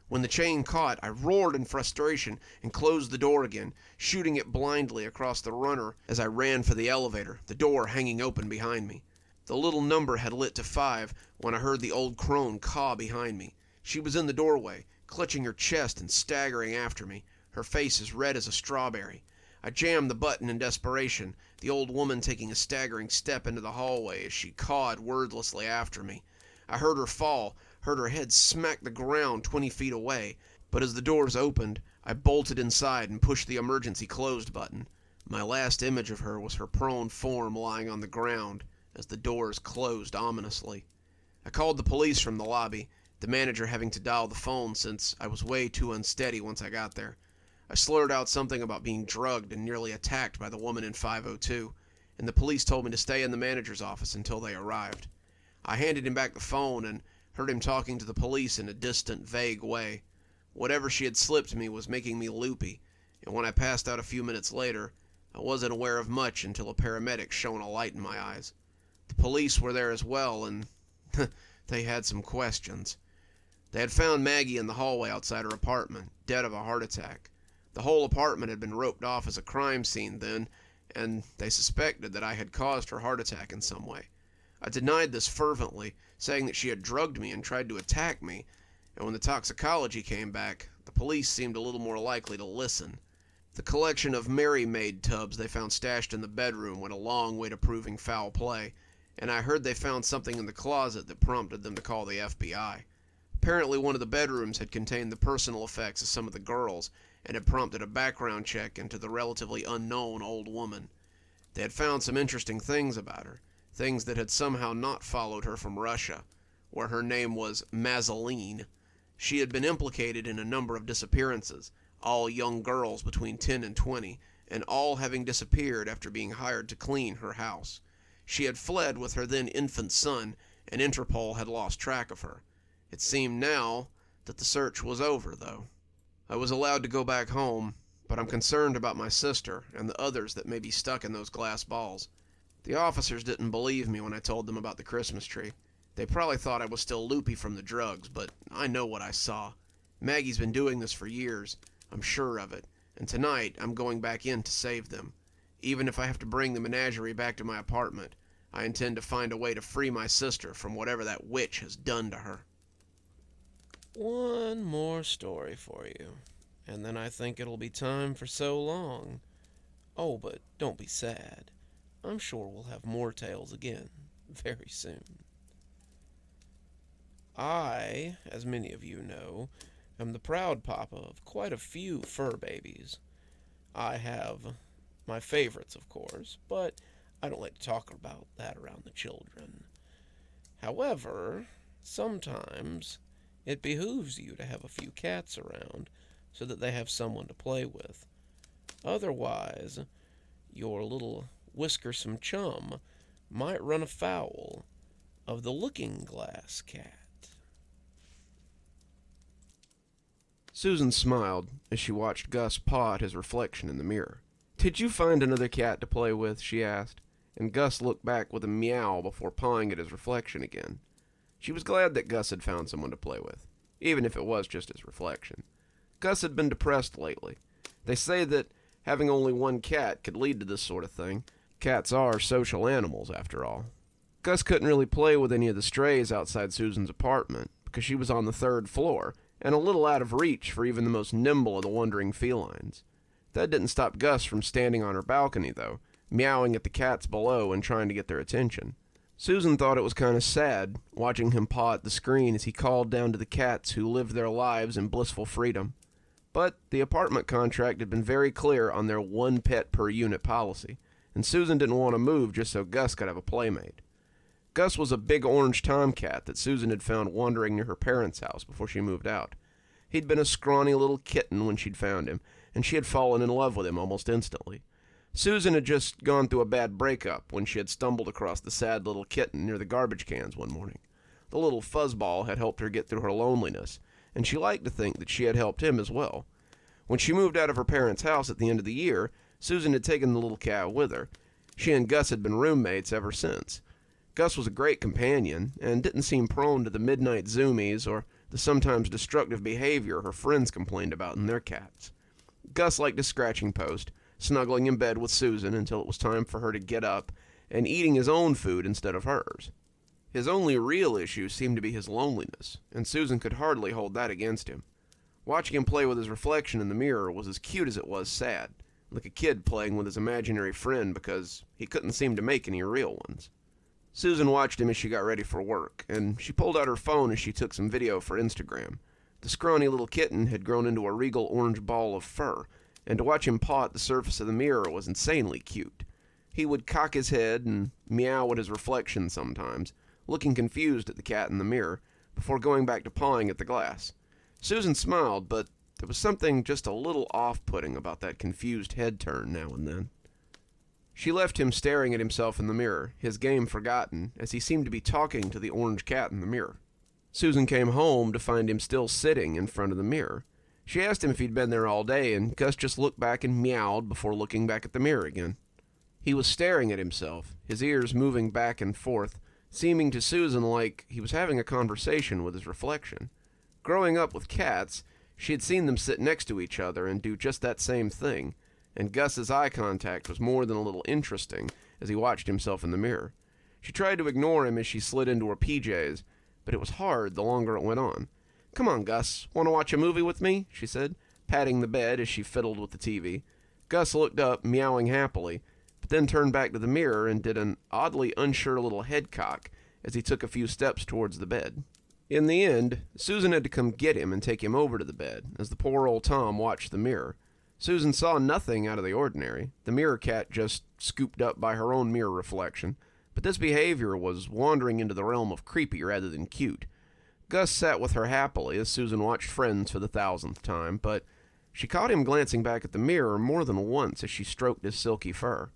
S2: When the chain caught, I roared in frustration and closed the door again, shooting it blindly across the runner as I ran for the elevator, the door hanging open behind me. The little number had lit to 5 when I heard the old crone caw behind me. She was in the doorway, clutching her chest and staggering after me, her face as red as a strawberry. I jammed the button in desperation, the old woman taking a staggering step into the hallway as she cawed wordlessly after me. I heard her fall, heard her head smack the ground 20 feet away, but as the doors opened, I bolted inside and pushed the emergency closed button. My last image of her was her prone form lying on the ground as the doors closed ominously. I called the police from the lobby, the manager having to dial the phone since I was way too unsteady once I got there. I slurred out something about being drugged and nearly attacked by the woman in 502, and the police told me to stay in the manager's office until they arrived. I handed him back the phone and heard him talking to the police in a distant, vague way. Whatever she had slipped me was making me loopy, and when I passed out a few minutes later, I wasn't aware of much until a paramedic shone a light in my eyes. The police were there as well, and they had some questions. They had found Maggie in the hallway outside her apartment, dead of a heart attack. The whole apartment had been roped off as a crime scene then, and they suspected that I had caused her heart attack in some way. I denied this fervently, saying that she had drugged me and tried to attack me, and when the toxicology came back, the police seemed a little more likely to listen. The collection of Mary Maid tubs they found stashed in the bedroom went a long way to proving foul play, and I heard they found something in the closet that prompted them to call the FBI. Apparently one of the bedrooms had contained the personal effects of some of the girls, and had prompted a background check into the relatively unknown old woman. They had found some interesting things about her, things that had somehow not followed her from Russia, where her name was Mazzeline. She had been implicated in a number of disappearances, all young girls between 10 and 20, and all having disappeared after being hired to clean her house. She had fled with her then infant son, and Interpol had lost track of her. It seemed now that the search was over, though. I was allowed to go back home, but I'm concerned about my sister and the others that may be stuck in those glass balls. The officers didn't believe me when I told them about the Christmas tree. They probably thought I was still loopy from the drugs, but I know what I saw. Maggie's been doing this for years, I'm sure of it, and tonight I'm going back in to save them. Even if I have to bring the menagerie back to my apartment, I intend to find a way to free my sister from whatever that witch has done to her.
S1: One more story for you, and then I think it'll be time for so long. Oh, but don't be sad. I'm sure we'll have more tales again very soon. I, as many of you know, am the proud papa of quite a few fur babies. I have my favorites, of course, but I don't like to talk about that around the children. However, sometimes it behooves you to have a few cats around so that they have someone to play with. Otherwise, your little whiskersome chum might run afoul of the looking-glass cat.
S2: Susan smiled as she watched Gus paw at his reflection in the mirror. "Did you find another cat to play with?" she asked, and Gus looked back with a meow before pawing at his reflection again. She was glad that Gus had found someone to play with, even if it was just his reflection. Gus had been depressed lately. They say that having only one cat could lead to this sort of thing. Cats are social animals, after all. Gus couldn't really play with any of the strays outside Susan's apartment because she was on the 3rd floor and a little out of reach for even the most nimble of the wandering felines. That didn't stop Gus from standing on her balcony, though, meowing at the cats below and trying to get their attention. Susan thought it was kind of sad, watching him paw at the screen as he called down to the cats who lived their lives in blissful freedom. But the apartment contract had been very clear on their one pet per unit policy, and Susan didn't want to move just so Gus could have a playmate. Gus was a big orange tomcat that Susan had found wandering near her parents' house before she moved out. He'd been a scrawny little kitten when she'd found him, and she had fallen in love with him almost instantly. Susan had just gone through a bad breakup when she had stumbled across the sad little kitten near the garbage cans one morning. The little fuzzball had helped her get through her loneliness, and she liked to think that she had helped him as well. When she moved out of her parents' house at the end of the year, Susan had taken the little cat with her. She and Gus had been roommates ever since. Gus was a great companion, and didn't seem prone to the midnight zoomies or the sometimes destructive behavior her friends complained about in their cats. Gus liked his scratching post, snuggling in bed with Susan until it was time for her to get up, and eating his own food instead of hers. His only real issue seemed to be his loneliness, and Susan could hardly hold that against him. Watching him play with his reflection in the mirror was as cute as it was sad, like a kid playing with his imaginary friend because he couldn't seem to make any real ones. Susan watched him as she got ready for work, and she pulled out her phone as she took some video for Instagram. The scrawny little kitten had grown into a regal orange ball of fur, and to watch him paw at the surface of the mirror was insanely cute. He would cock his head and meow at his reflection sometimes, looking confused at the cat in the mirror, before going back to pawing at the glass. Susan smiled, but there was something just a little off-putting about that confused head turn now and then. She left him staring at himself in the mirror, his game forgotten, as he seemed to be talking to the orange cat in the mirror. Susan came home to find him still sitting in front of the mirror. She asked him if he'd been there all day, and Gus just looked back and meowed before looking back at the mirror again. He was staring at himself, his ears moving back and forth, seeming to Susan like he was having a conversation with his reflection. Growing up with cats, she had seen them sit next to each other and do just that same thing, and Gus's eye contact was more than a little interesting as he watched himself in the mirror. She tried to ignore him as she slid into her PJs, but it was hard the longer it went on. "Come on, Gus, want to watch a movie with me?" she said, patting the bed as she fiddled with the TV. Gus looked up, meowing happily, but then turned back to the mirror and did an oddly unsure little head cock as he took a few steps towards the bed. In the end, Susan had to come get him and take him over to the bed as the poor old Tom watched the mirror. Susan saw nothing out of the ordinary, the mirror cat just scooped up by her own mirror reflection, but this behavior was wandering into the realm of creepy rather than cute. Gus sat with her happily as Susan watched Friends for the 1000th time, but she caught him glancing back at the mirror more than once as she stroked his silky fur.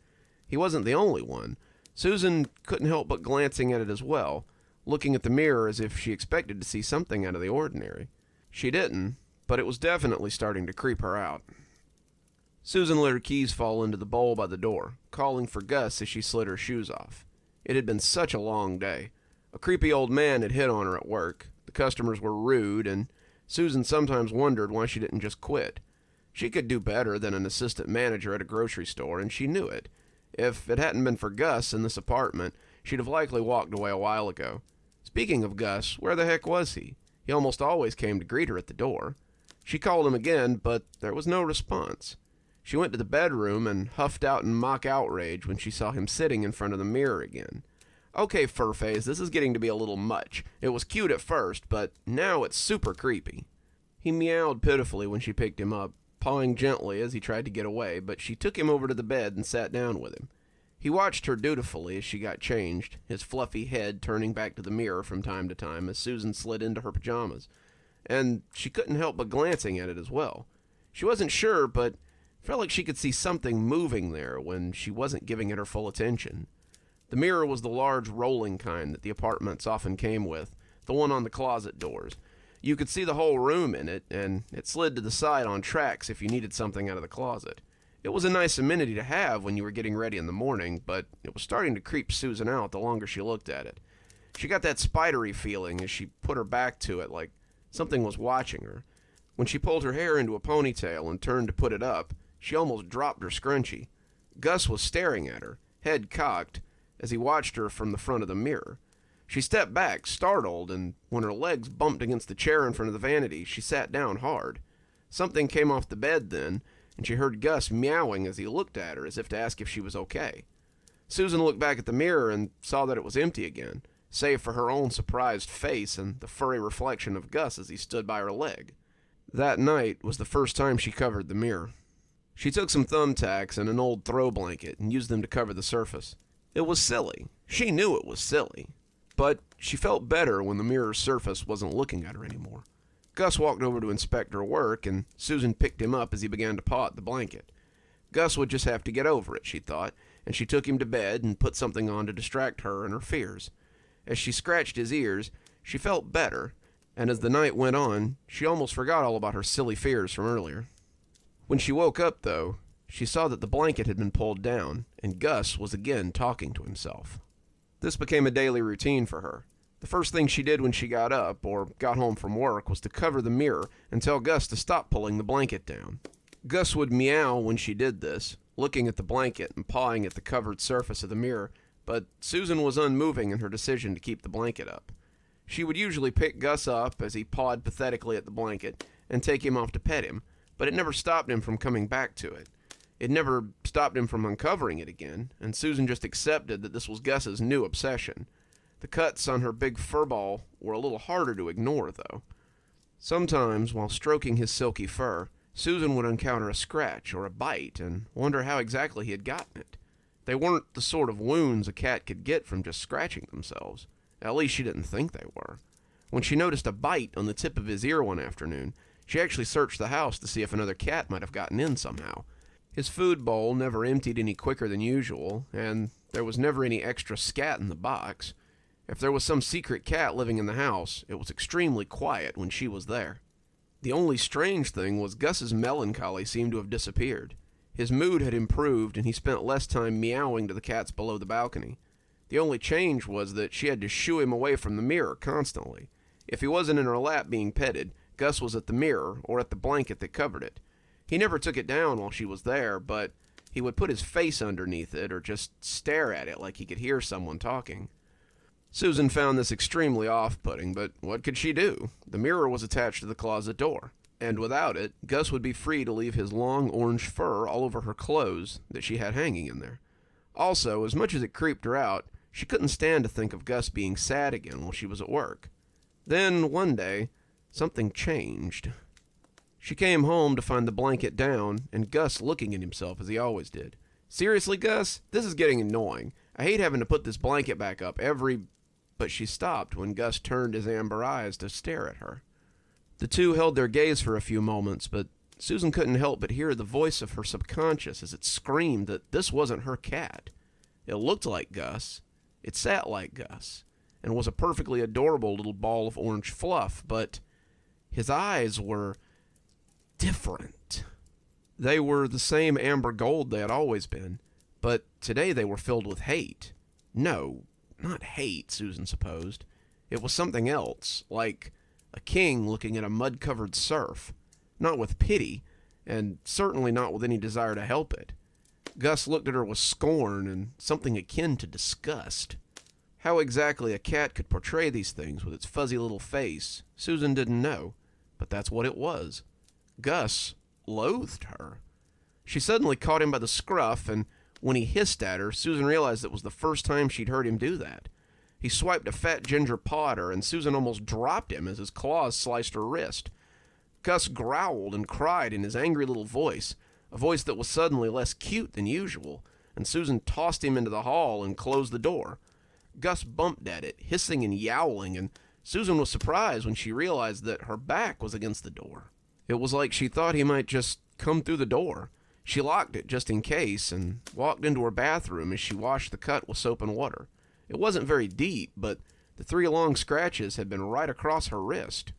S2: He wasn't the only one. Susan couldn't help but glancing at it as well, looking at the mirror as if she expected to see something out of the ordinary. She didn't, but it was definitely starting to creep her out. Susan let her keys fall into the bowl by the door, calling for Gus as she slid her shoes off. It had been such a long day. A creepy old man had hit on her at work, the customers were rude, and Susan sometimes wondered why she didn't just quit. She could do better than an assistant manager at a grocery store, and she knew it. If it hadn't been for Gus in this apartment, she'd have likely walked away a while ago. Speaking of Gus, where the heck was he? He almost always came to greet her at the door. She called him again, but there was no response. She went to the bedroom and huffed out in mock outrage when she saw him sitting in front of the mirror again. "Okay, Furface, this is getting to be a little much. It was cute at first, but now it's super creepy." He meowed pitifully when she picked him up, pawing gently as he tried to get away, but she took him over to the bed and sat down with him. He watched her dutifully as she got changed, his fluffy head turning back to the mirror from time to time as Susan slid into her pajamas, and she couldn't help but glancing at it as well. She wasn't sure, but felt like she could see something moving there when she wasn't giving it her full attention. The mirror was the large rolling kind that the apartments often came with, the one on the closet doors. You could see the whole room in it, and it slid to the side on tracks if you needed something out of the closet. It was a nice amenity to have when you were getting ready in the morning, but it was starting to creep Susan out the longer she looked at it. She got that spidery feeling as she put her back to it, like something was watching her. When she pulled her hair into a ponytail and turned to put it up, she almost dropped her scrunchie. Gus was staring at her, head cocked, as he watched her from the front of the mirror. She stepped back, startled, and when her legs bumped against the chair in front of the vanity, she sat down hard. Something came off the bed then, and she heard Gus meowing as he looked at her as if to ask if she was okay. Susan looked back at the mirror and saw that it was empty again, save for her own surprised face and the furry reflection of Gus as he stood by her leg. That night was the first time she covered the mirror. She took some thumbtacks and an old throw blanket and used them to cover the surface. It was silly. She knew it was silly. But she felt better when the mirror's surface wasn't looking at her anymore. Gus walked over to inspect her work, and Susan picked him up as he began to paw at the blanket. Gus would just have to get over it, she thought, and she took him to bed and put something on to distract her and her fears. As she scratched his ears, she felt better, and as the night went on, she almost forgot all about her silly fears from earlier. When she woke up, though, she saw that the blanket had been pulled down, and Gus was again talking to himself. This became a daily routine for her. The first thing she did when she got up or got home from work was to cover the mirror and tell Gus to stop pulling the blanket down. Gus would meow when she did this, looking at the blanket and pawing at the covered surface of the mirror, but Susan was unmoving in her decision to keep the blanket up. She would usually pick Gus up as he pawed pathetically at the blanket and take him off to pet him, but it never stopped him from coming back to it. It never stopped him from uncovering it again, and Susan just accepted that this was Gus's new obsession. The cuts on her big fur ball were a little harder to ignore, though. Sometimes, while stroking his silky fur, Susan would encounter a scratch or a bite and wonder how exactly he had gotten it. They weren't the sort of wounds a cat could get from just scratching themselves. At least she didn't think they were. When she noticed a bite on the tip of his ear one afternoon, she actually searched the house to see if another cat might have gotten in somehow. His food bowl never emptied any quicker than usual, and there was never any extra scat in the box. If there was some secret cat living in the house, it was extremely quiet when she was there. The only strange thing was Gus's melancholy seemed to have disappeared. His mood had improved, and he spent less time meowing to the cats below the balcony. The only change was that she had to shoo him away from the mirror constantly. If he wasn't in her lap being petted, Gus was at the mirror or at the blanket that covered it. He never took it down while she was there, but he would put his face underneath it or just stare at it like he could hear someone talking. Susan found this extremely off-putting, but what could she do? The mirror was attached to the closet door, and without it, Gus would be free to leave his long orange fur all over her clothes that she had hanging in there. Also, as much as it creeped her out, she couldn't stand to think of Gus being sad again while she was at work. Then, one day, something changed. She came home to find the blanket down and Gus looking at himself as he always did. "Seriously, Gus? This is getting annoying. I hate having to put this blanket back up every..." But she stopped when Gus turned his amber eyes to stare at her. The two held their gaze for a few moments, but Susan couldn't help but hear the voice of her subconscious as it screamed that this wasn't her cat. It looked like Gus, it sat like Gus, and was a perfectly adorable little ball of orange fluff, but his eyes were different. They were the same amber gold they had always been, but today they were filled with hate. No, not hate, Susan supposed. It was something else, like a king looking at a mud-covered serf. Not with pity, and certainly not with any desire to help it. Gus looked at her with scorn and something akin to disgust. How exactly a cat could portray these things with its fuzzy little face, Susan didn't know, but that's what it was. Gus loathed her. She suddenly caught him by the scruff, and when he hissed at her, Susan realized it was the first time she'd heard him do that. He swiped a fat ginger paw at her, and Susan almost dropped him as his claws sliced her wrist. Gus growled and cried in his angry little voice, a voice that was suddenly less cute than usual, and Susan tossed him into the hall and closed the door. Gus bumped at it, hissing and yowling, and Susan was surprised when she realized that her back was against the door. It was like she thought he might just come through the door. She locked it just in case and walked into her bathroom as she washed the cut with soap and water. It wasn't very deep, but the 3 long scratches had been right across her wrist.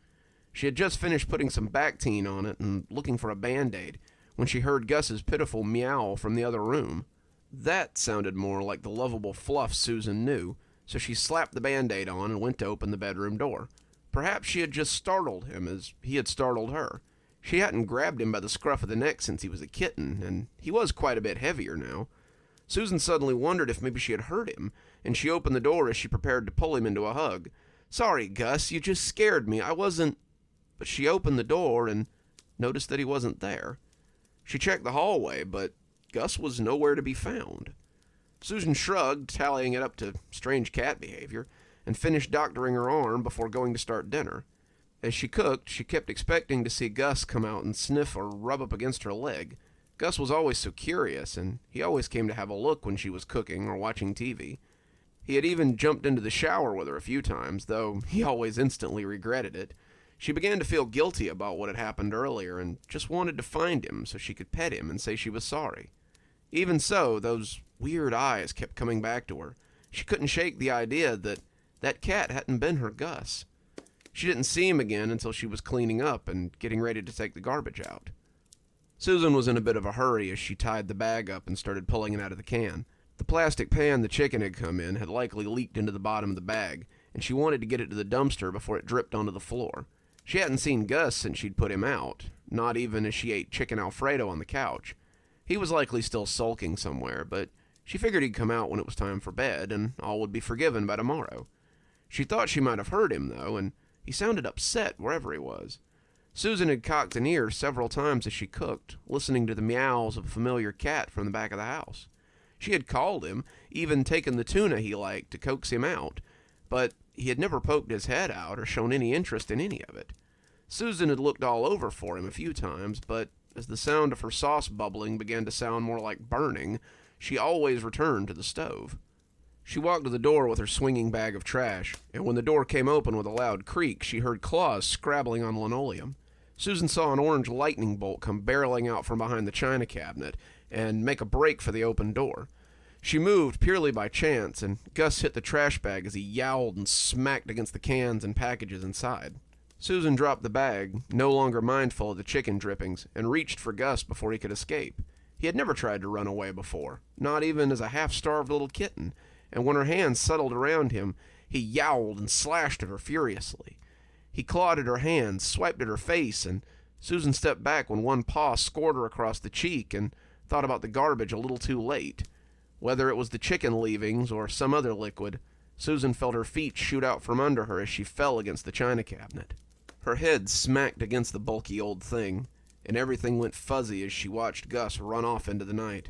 S2: She had just finished putting some Bactine on it and looking for a Band-Aid when she heard Gus's pitiful meow from the other room. That sounded more like the lovable fluff Susan knew, so she slapped the Band-Aid on and went to open the bedroom door. Perhaps she had just startled him as he had startled her. She hadn't grabbed him by the scruff of the neck since he was a kitten, and he was quite a bit heavier now. Susan suddenly wondered if maybe she had hurt him, and she opened the door as she prepared to pull him into a hug. "Sorry, Gus, you just scared me. I wasn't—" But she opened the door and noticed that he wasn't there. She checked the hallway, but Gus was nowhere to be found. Susan shrugged, tallying it up to strange cat behavior, and finished doctoring her arm before going to start dinner. As she cooked, she kept expecting to see Gus come out and sniff or rub up against her leg. Gus was always so curious, and he always came to have a look when she was cooking or watching TV. He had even jumped into the shower with her a few times, though he always instantly regretted it. She began to feel guilty about what had happened earlier and just wanted to find him so she could pet him and say she was sorry. Even so, those weird eyes kept coming back to her. She couldn't shake the idea that that cat hadn't been her Gus. She didn't see him again until she was cleaning up and getting ready to take the garbage out. Susan was in a bit of a hurry as she tied the bag up and started pulling it out of the can. The plastic pan the chicken had come in had likely leaked into the bottom of the bag, and she wanted to get it to the dumpster before it dripped onto the floor. She hadn't seen Gus since she'd put him out, not even as she ate chicken Alfredo on the couch. He was likely still sulking somewhere, but she figured he'd come out when it was time for bed, and all would be forgiven by tomorrow. She thought she might have heard him, though, and he sounded upset wherever he was. Susan had cocked an ear several times as she cooked, listening to the meows of a familiar cat from the back of the house. She had called him, even taken the tuna he liked to coax him out, but he had never poked his head out or shown any interest in any of it. Susan had looked all over for him a few times, but as the sound of her sauce bubbling began to sound more like burning, she always returned to the stove. She walked to the door with her swinging bag of trash, and when the door came open with a loud creak, she heard claws scrabbling on linoleum. Susan saw an orange lightning bolt come barreling out from behind the china cabinet and make a break for the open door. She moved purely by chance, and Gus hit the trash bag as he yowled and smacked against the cans and packages inside. Susan dropped the bag, no longer mindful of the chicken drippings, and reached for Gus before he could escape. He had never tried to run away before, not even as a half-starved little kitten, and when her hands settled around him, he yowled and slashed at her furiously. He clawed at her hands, swiped at her face, and Susan stepped back when one paw scored her across the cheek and thought about the garbage a little too late. Whether it was the chicken leavings or some other liquid, Susan felt her feet shoot out from under her as she fell against the china cabinet. Her head smacked against the bulky old thing, and everything went fuzzy as she watched Gus run off into the night.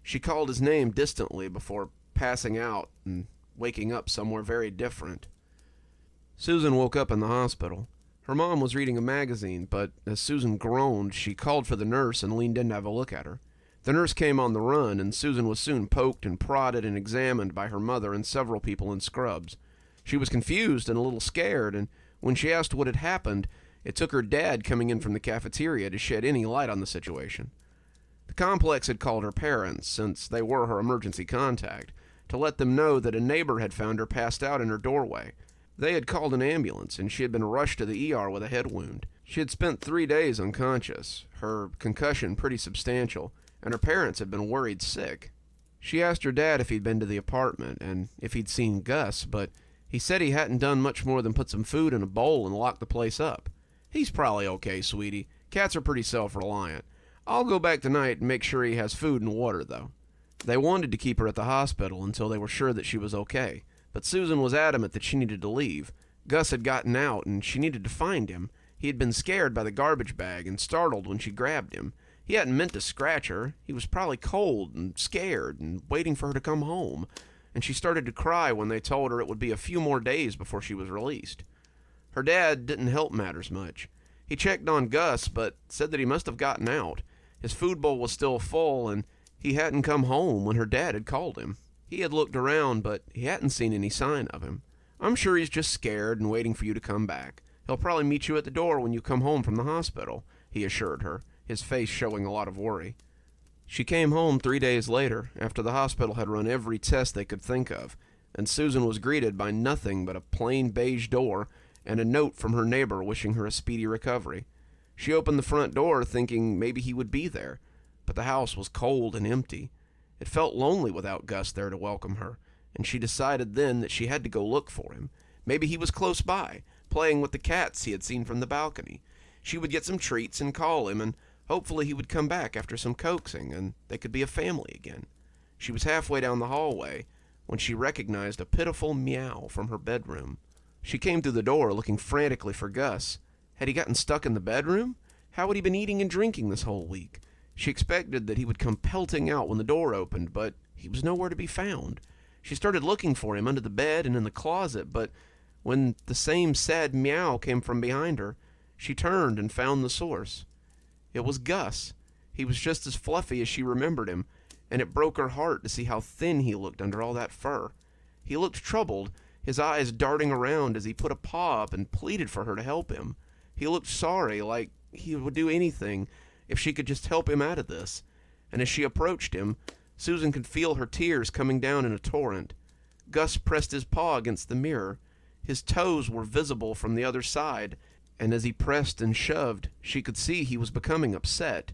S2: She called his name distantly before passing out and waking up somewhere very different. Susan woke up in the hospital. Her mom was reading a magazine, but as Susan groaned, she called for the nurse and leaned in to have a look at her. The nurse came on the run, and Susan was soon poked and prodded and examined by her mother and several people in scrubs. She was confused and a little scared, and when she asked what had happened, it took her dad coming in from the cafeteria to shed any light on the situation. The complex had called her parents, since they were her emergency contact, to let them know that a neighbor had found her passed out in her doorway. They had called an ambulance, and she had been rushed to the ER with a head wound. She had spent 3 days unconscious, her concussion pretty substantial, and her parents had been worried sick. She asked her dad if he'd been to the apartment, and if he'd seen Gus, but he said he hadn't done much more than put some food in a bowl and lock the place up. "He's probably okay, sweetie. Cats are pretty self-reliant. I'll go back tonight and make sure he has food and water, though." They wanted to keep her at the hospital until they were sure that she was okay, but Susan was adamant that she needed to leave. Gus had gotten out, and she needed to find him. He had been scared by the garbage bag and startled when she grabbed him. He hadn't meant to scratch her. He was probably cold and scared and waiting for her to come home, and she started to cry when they told her it would be a few more days before she was released. Her dad didn't help matters much. He checked on Gus, but said that he must have gotten out. His food bowl was still full, and he hadn't come home when her dad had called him. He had looked around, but he hadn't seen any sign of him. I'm sure he's just scared and waiting for you to come back. He'll probably meet you at the door when you come home from the hospital, he assured her, his face showing a lot of worry. She came home 3 days later, after the hospital had run every test they could think of, and Susan was greeted by nothing but a plain beige door and a note from her neighbor wishing her a speedy recovery. She opened the front door thinking maybe he would be there, but the house was cold and empty. It felt lonely without Gus there to welcome her, and she decided then that she had to go look for him. Maybe he was close by, playing with the cats he had seen from the balcony. She would get some treats and call him, and hopefully he would come back after some coaxing, and they could be a family again. She was halfway down the hallway when she recognized a pitiful meow from her bedroom. She came through the door looking frantically for Gus. Had he gotten stuck in the bedroom? How had he been eating and drinking this whole week? She expected that he would come pelting out when the door opened, but he was nowhere to be found. She started looking for him under the bed and in the closet, but when the same sad meow came from behind her, she turned and found the source. It was Gus. He was just as fluffy as she remembered him, and it broke her heart to see how thin he looked under all that fur. He looked troubled, his eyes darting around as he put a paw up and pleaded for her to help him. He looked sorry, like he would do anything if she could just help him out of this. And as she approached him, Susan could feel her tears coming down in a torrent. Gus pressed his paw against the mirror. His toes were visible from the other side, and as he pressed and shoved, she could see he was becoming upset.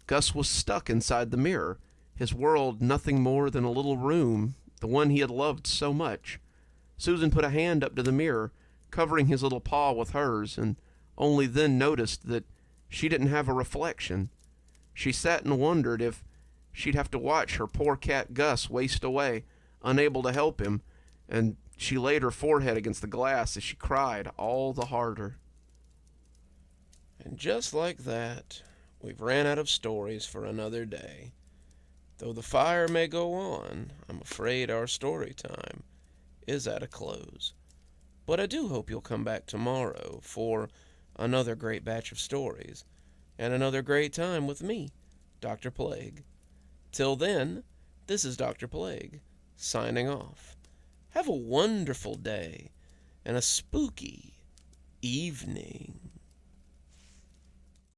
S2: Gus was stuck inside the mirror, his world nothing more than a little room, the one he had loved so much. Susan put a hand up to the mirror, covering his little paw with hers, and only then noticed that she didn't have a reflection. She sat and wondered if she'd have to watch her poor cat Gus waste away, unable to help him, and she laid her forehead against the glass as she cried all the harder.
S1: And just like that, we've ran out of stories for another day. Though the fire may go on, I'm afraid our story time is at a close. But I do hope you'll come back tomorrow for another great batch of stories, and another great time with me, Dr. Plague. Till then, this is Dr. Plague, signing off. Have a wonderful day, and a spooky evening.